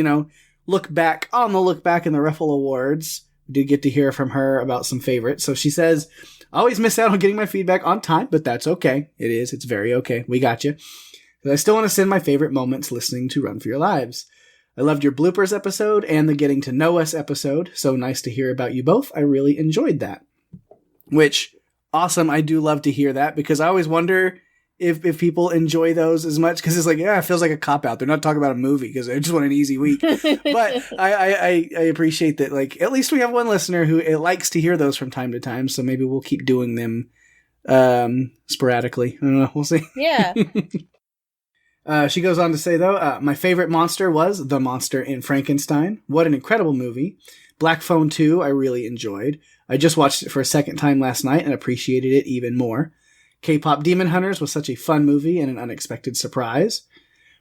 look back on the Look Back in the Ruffle Awards. We did get to hear from her about some favorites. So she says, I always miss out on getting my feedback on time, but that's okay. It's very okay. We got you. But I still want to send my favorite moments listening to Run for Your Lives. I loved your bloopers episode and the Getting to Know Us episode. So nice to hear about you both. I really enjoyed that. Which, awesome. I do love to hear that because I always wonder if people enjoy those as much, because it's like, yeah, it feels like a cop out. They're not talking about a movie because they just want an easy week. But I appreciate that. Like, at least we have one listener who it likes to hear those from time to time. So maybe we'll keep doing them sporadically. I don't know. We'll see. Yeah. She goes on to say, though, my favorite monster was the monster in Frankenstein. What an incredible movie. Black Phone 2, I really enjoyed. I just watched it for a second time last night and appreciated it even more. K-Pop Demon Hunters was such a fun movie and an unexpected surprise.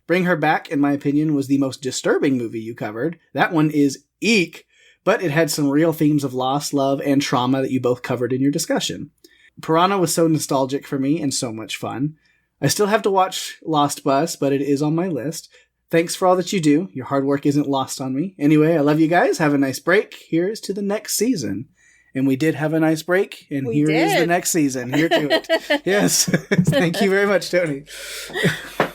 Bring Her Back, in my opinion, was the most disturbing movie you covered. That one is eek, but it had some real themes of loss, love, and trauma that you both covered in your discussion. Piranha was so nostalgic for me and so much fun. I still have to watch Lost Bus, but it is on my list. Thanks for all that you do. Your hard work isn't lost on me. Anyway, I love you guys. Have a nice break. Here's to the next season. And we did have a nice break, and here is the next season. Here to it. Yes. Thank you very much, Tony.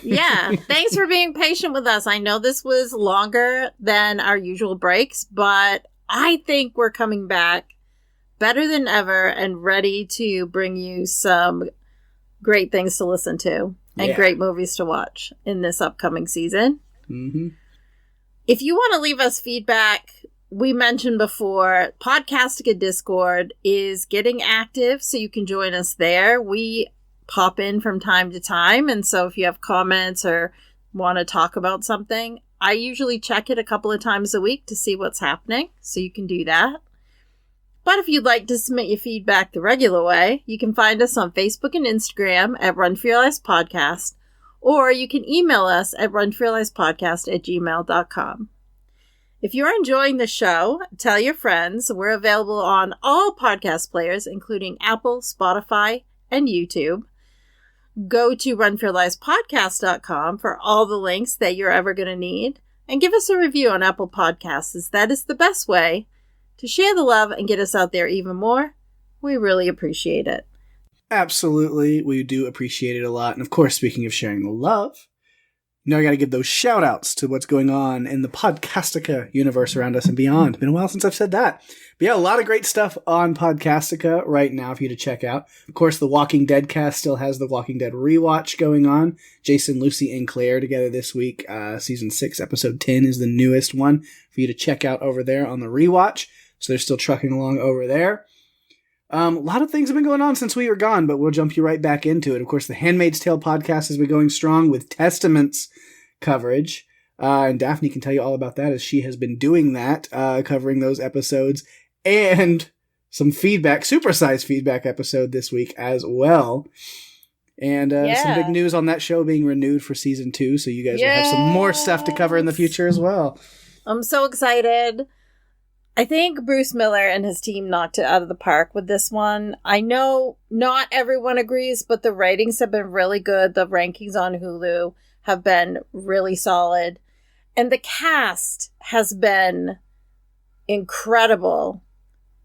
Yeah. Thanks for being patient with us. I know this was longer than our usual breaks, but I think we're coming back better than ever and ready to bring you some great things to listen to and great movies to watch in this upcoming season. Mm-hmm. If you want to leave us feedback, we mentioned before, Podcastica Discord is getting active, so you can join us there. We pop in from time to time, and so if you have comments or want to talk about something, I usually check it a couple of times a week to see what's happening, so you can do that. But if you'd like to submit your feedback the regular way, you can find us on Facebook and Instagram at Run For Your Lives Podcast, or you can email us at runforyourlivespodcast@gmail.com. If you're enjoying the show, tell your friends. We're available on all podcast players, including Apple, Spotify, and YouTube. Go to runforyourlivespodcast.com for all the links that you're ever going to need. And give us a review on Apple Podcasts, as that is the best way to share the love and get us out there even more. We really appreciate it. Absolutely. We do appreciate it a lot. And of course, speaking of sharing the love, I got to give those shout outs to what's going on in the Podcastica universe around us and beyond. Been a while since I've said that. But yeah, a lot of great stuff on Podcastica right now for you to check out. Of course, the Walking Dead cast still has the Walking Dead rewatch going on. Jason, Lucy, and Claire together this week. Season 6, episode 10 is the newest one for you to check out over there on the rewatch. So they're still trucking along over there. A lot of things have been going on since we were gone, but we'll jump you right back into it. Of course, the Handmaid's Tale podcast has been going strong with Testaments coverage. And Daphne can tell you all about that, as she has been doing that, covering those episodes, and some feedback, supersized feedback episode this week as well. And some big news on that show being renewed for season 2. So you guys will have some more stuff to cover in the future as well. I'm so excited. I think Bruce Miller and his team knocked it out of the park with this one. I know not everyone agrees, but the ratings have been really good. The rankings on Hulu have been really solid. And the cast has been incredible.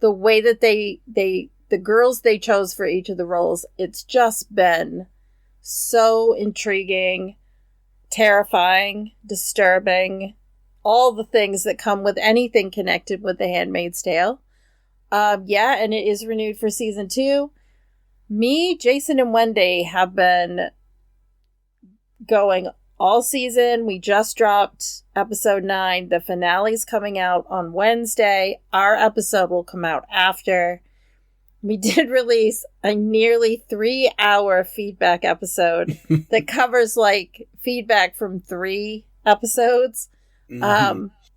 The way that the girls they chose for each of the roles, it's just been so intriguing, terrifying, disturbing. All the things that come with anything connected with The Handmaid's Tale. And it is renewed for season 2. Me, Jason, and Wendy have been going all season. We just dropped episode 9. The finale's coming out on Wednesday. Our episode will come out after. We did release a nearly 3-hour feedback episode that covers feedback from 3 episodes.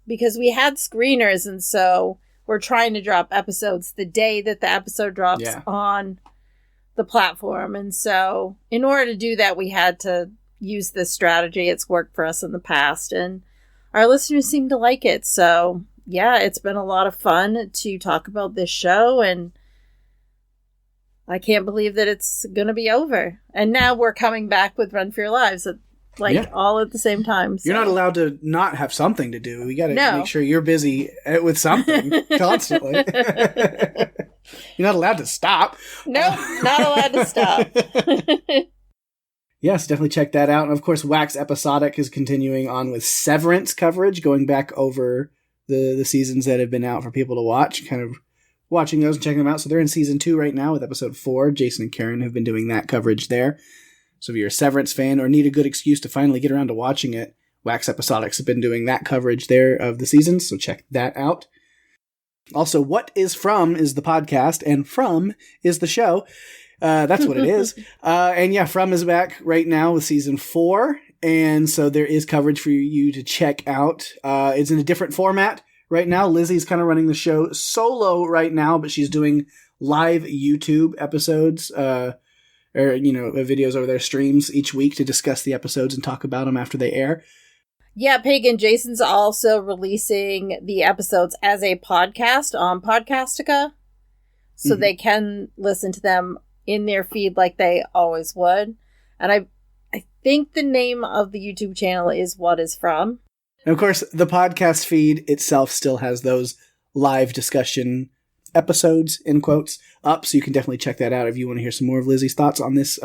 Because we had screeners, and so we're trying to drop episodes the day that the episode drops on the platform. And so in order to do that, we had to use this strategy. It's worked for us in the past, and our listeners seem to like it. So yeah, it's been a lot of fun to talk about this show, and I can't believe that it's going to be over. And now we're coming back with Run For Your Lives all at the same time. So. You're not allowed to not have something to do. We got to make sure you're busy with something constantly. You're not allowed to stop. Nope, not allowed to stop. Yes, definitely check that out. And of course, Wax Episodic is continuing on with Severance coverage, going back over the seasons that have been out for people to watch, kind of watching those and checking them out. So they're in season 2 right now with episode 4. Jason and Karen have been doing that coverage there. So if you're a Severance fan or need a good excuse to finally get around to watching it, Wax Episodics have been doing that coverage there of the seasons, so check that out. Also, What is From is the podcast, and From is the show. That's what it is. And yeah, From is back right now with season 4, and so there is coverage for you to check out. It's in a different format right now. Lizzie's kind of running the show solo right now, but she's doing live YouTube episodes, videos over their streams each week to discuss the episodes and talk about them after they air. Yeah, Pake and Jason's also releasing the episodes as a podcast on Podcastica. So they can listen to them in their feed like they always would. And I think the name of the YouTube channel is What is From. And of course, the podcast feed itself still has those live discussion episodes, in quotes, up. So you can definitely check that out if you want to hear some more of Lizzie's thoughts on this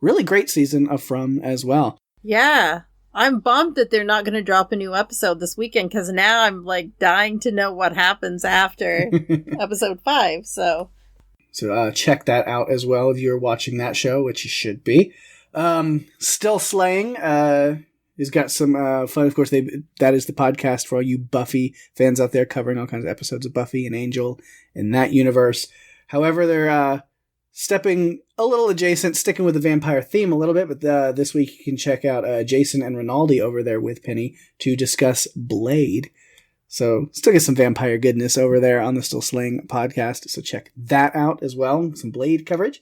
really great season of From as well. Yeah. I'm bummed that they're not going to drop a new episode this weekend, because now I'm like dying to know what happens after episode 5. So check that out as well if you're watching that show, which you should be. Still Slaying has got some fun. Of course, that is the podcast for all you Buffy fans out there, covering all kinds of episodes of Buffy and Angel in that universe. However, they're stepping a little adjacent, sticking with the vampire theme a little bit, but this week you can check out Jason and Rinaldi over there with Penny to discuss Blade. So still get some vampire goodness over there on the Still Slaying podcast, so check that out as well. Some Blade coverage.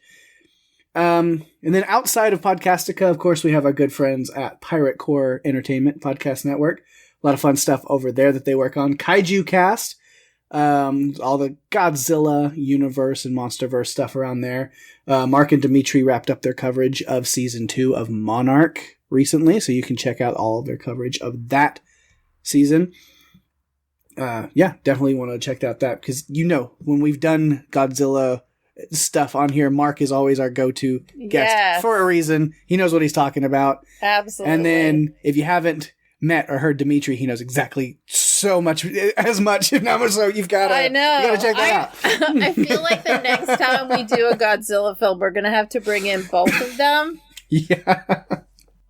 And then outside of Podcastica, of course, we have our good friends at Pirate Core Entertainment Podcast Network. A lot of fun stuff over there that they work on. Kaiju Cast. All the Godzilla universe and Monsterverse stuff around there. Mark and Dimitri wrapped up their coverage of season 2 of Monarch recently, so you can check out all of their coverage of that season. Definitely want to check out that, because when we've done Godzilla stuff on here, Mark is always our go-to guest for a reason. He knows what he's talking about. Absolutely. And then if you haven't met or heard Dimitri, he knows exactly so much, as much, if not more so. You gotta check that out. I feel like the next time we do a Godzilla film, we're gonna have to bring in both of them. Yeah.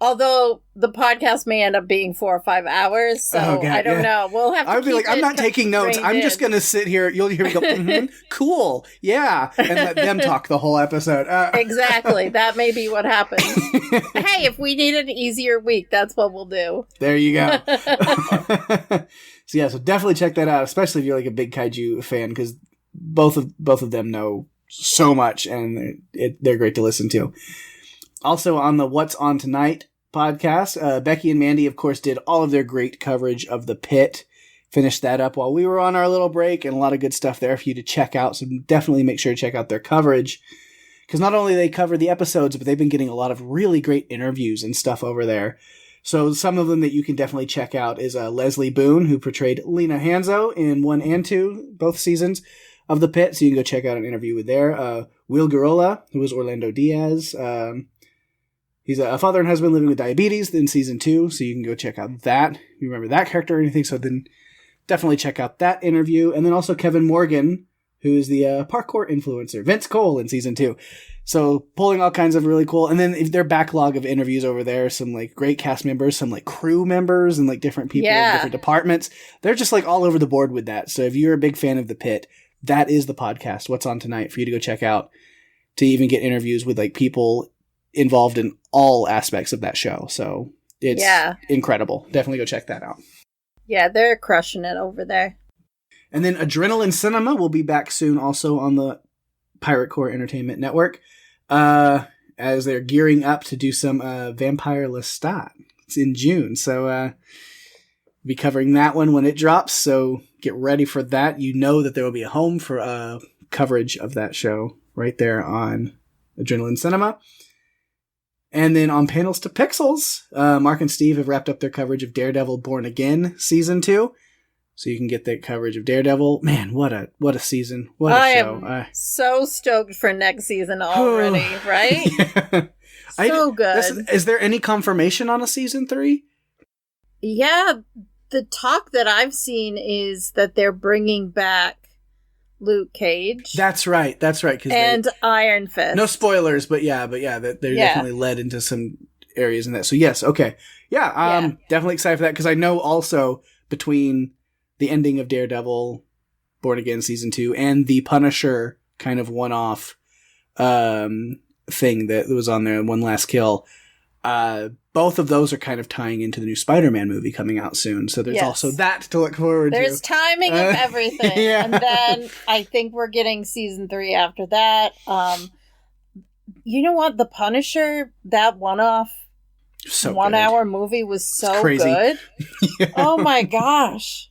Although the podcast may end up being 4 or 5 hours, so I don't know. We'll have to. I would be like, I'm not taking notes. I'm just gonna sit here. You'll hear me go, cool, yeah, and let them talk the whole episode. Exactly. That may be what happens. Hey, if we need an easier week, that's what we'll do. There you go. So definitely check that out, especially if you're like a big kaiju fan, because both of them know so much, and they're great to listen to. Also on the What's On Tonight podcast, Becky and Mandy, of course, did all of their great coverage of The Pit. Finished that up while we were on our little break, and a lot of good stuff there for you to check out. So definitely make sure to check out their coverage, because not only they cover the episodes, but they've been getting a lot of really great interviews and stuff over there. So some of them that you can definitely check out is Leslie Boone, who portrayed Lena Hanzo in 1 and 2, both seasons of The Pit. So you can go check out an interview with there. Will Garola, who was Orlando Diaz. He's a father and husband living with diabetes in season 2, so you can go check out that. If you remember that character or anything, so then definitely check out that interview. And then also Kevin Morgan, who is the parkour influencer, Vince Cole in season 2. So pulling all kinds of really cool. And then their backlog of interviews over there, some like great cast members, some like crew members, and like different people in different departments. They're just like all over the board with that. So if you're a big fan of The Pit, that is the podcast, What's On Tonight, for you to go check out, to even get interviews with like people involved in all aspects of that show. So it's incredible. Definitely go check that out. Yeah, they're crushing it over there. And then Adrenaline Cinema will be back soon also on the Pirate Core Entertainment Network, as they're gearing up to do some Vampire Lestat. It's in June, so we'll be covering that one when it drops, so get ready for that. You know that there will be a home for coverage of that show right there on Adrenaline Cinema. And then on Panels to Pixels, Mark and Steve have wrapped up their coverage of Daredevil Born Again Season 2. So you can get that coverage of Daredevil. Man, what a season. What a show. I am so stoked for next season already, right? Yeah. Good. Is there any confirmation on a Season 3? Yeah, the talk that I've seen is that they're bringing back Luke Cage. That's right. 'Cause and Iron Fist. No spoilers, but yeah, they're definitely led into some areas in that. So yes, okay. Yeah, definitely excited for that, because I know also between the ending of Daredevil, Born Again Season 2, and the Punisher kind of one-off thing that was on there, One Last Kill, both of those are kind of tying into the new Spider-Man movie coming out soon. So there's also that to look forward to. There's timing of everything. Yeah. And then I think we're getting Season 3 after that. You know what? The Punisher, that one-off, so 1 hour movie was so good. Yeah. Oh my gosh.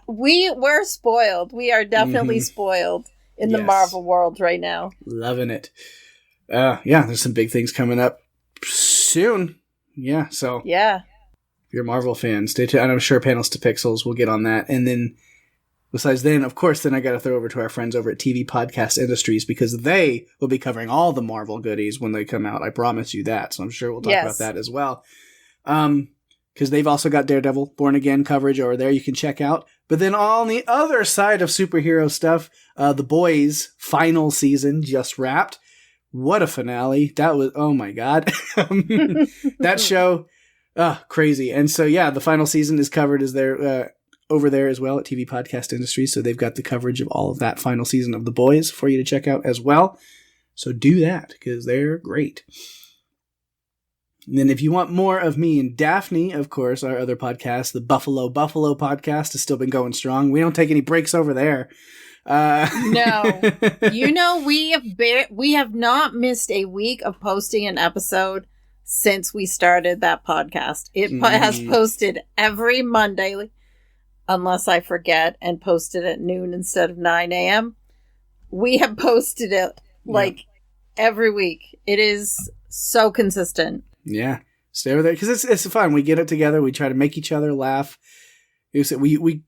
We're spoiled. We are definitely spoiled in the Marvel world right now. Loving it. There's some big things coming up soon. Yeah, so if you're a Marvel fan, stay tuned. And I'm sure Panels to Pixels will get on that. And then besides then, of course, then I got to throw over to our friends over at TV Podcast Industries, because they will be covering all the Marvel goodies when they come out. I promise you that. So I'm sure we'll talk about that as well. Because they've also got Daredevil, Born Again coverage over there you can check out. But then on the other side of superhero stuff, The Boys' final season just wrapped. What a finale. That was, oh my God. That show, crazy. And so, the final season is covered as they're over there as well at TV Podcast Industries. So they've got the coverage of all of that final season of The Boys for you to check out as well. So do that, because they're great. And then if you want more of me and Daphne, of course, our other podcast, the Buffalo podcast, has still been going strong. We don't take any breaks over there. No. We have not missed a week of posting an episode since we started that podcast. It has posted every Monday, unless I forget and posted at noon instead of 9 a.m. We have posted it every week. It is so consistent. Yeah. Stay over there, because it's fun. We get it together. We try to make each other laugh. We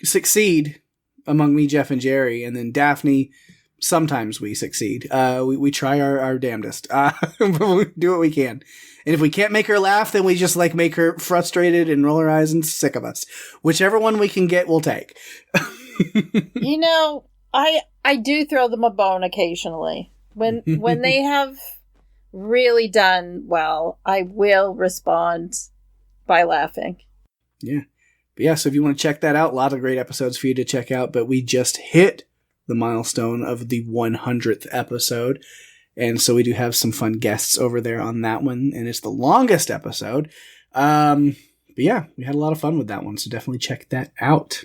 succeed among me, Jeff, and Jerry, and then Daphne, sometimes we succeed. We try our damnedest. We do what we can. And if we can't make her laugh, then we just make her frustrated and roll her eyes and sick of us. Whichever one we can get, we'll take. I do throw them a bone occasionally. When they have really done well, I will respond by laughing. Yeah. But yeah, so if you want to check that out, a lot of great episodes for you to check out. But we just hit the milestone of the 100th episode. And so we do have some fun guests over there on that one. And it's the longest episode. But yeah, we had a lot of fun with that one. So definitely check that out.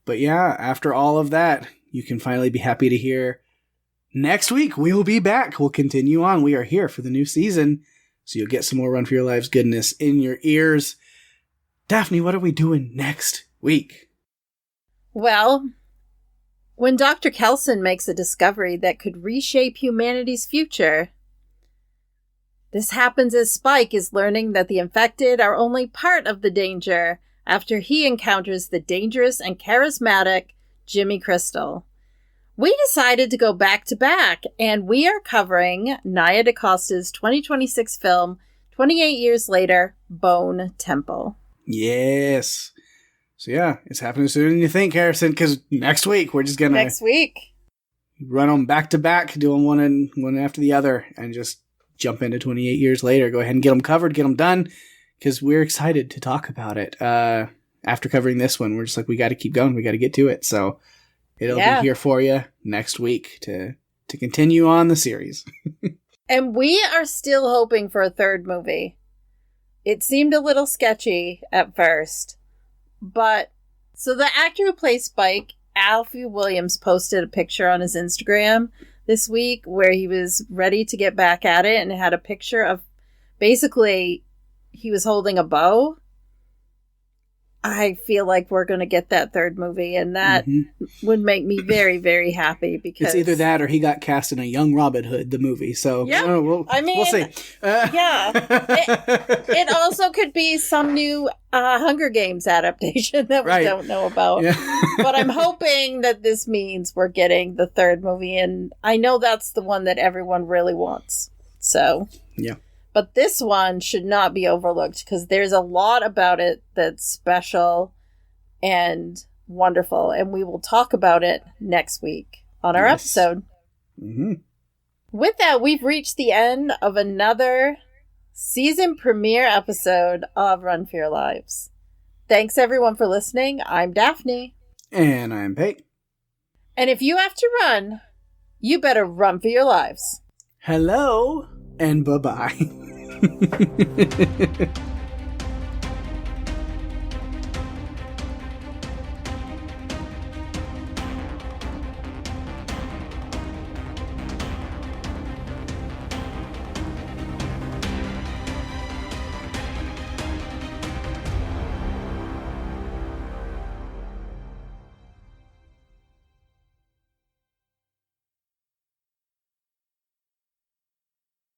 But yeah, after all of that, you can finally be happy to hear next week we will be back. We'll continue on. We are here for the new season. So you'll get some more Run for Your Lives goodness in your ears. Daphne, what are we doing next week? Well, when Dr. Kelson makes a discovery that could reshape humanity's future, this happens as Spike is learning that the infected are only part of the danger after he encounters the dangerous and charismatic Jimmy Crystal. We decided to go back to back, and we are covering Nia DaCosta's 2026 film, 28 Years Later, Bone Temple. Yes. So yeah, it's happening sooner than you think, Harrison, because next week we're just going to run them back to back, doing one after the other, and just jump into 28 Years Later. Go ahead and get them covered, get them done, because we're excited to talk about it. After covering this one, we're just we got to keep going. We got to get to it. So it'll be here for you next week to continue on the series. And we are still hoping for a third movie. It seemed a little sketchy at first. But, so the actor who plays Spike, Alfie Williams, posted a picture on his Instagram this week where he was ready to get back at it, and it had a picture of, basically, he was holding a bow. I feel like we're going to get that third movie, and that would make me very, very happy, because it's either that or he got cast in a Young Robin Hood, the movie. So we'll see. It also could be some new Hunger Games adaptation that we don't know about. Yeah. But I'm hoping that this means we're getting the third movie, and I know that's the one that everyone really wants. So yeah. But this one should not be overlooked, because there's a lot about it that's special and wonderful. And we will talk about it next week on our episode. Mm-hmm. With that, we've reached the end of another season premiere episode of Run for Your Lives. Thanks everyone for listening. I'm Daphne. And I'm Pate. And if you have to run, you better run for your lives. Hello and bye-bye.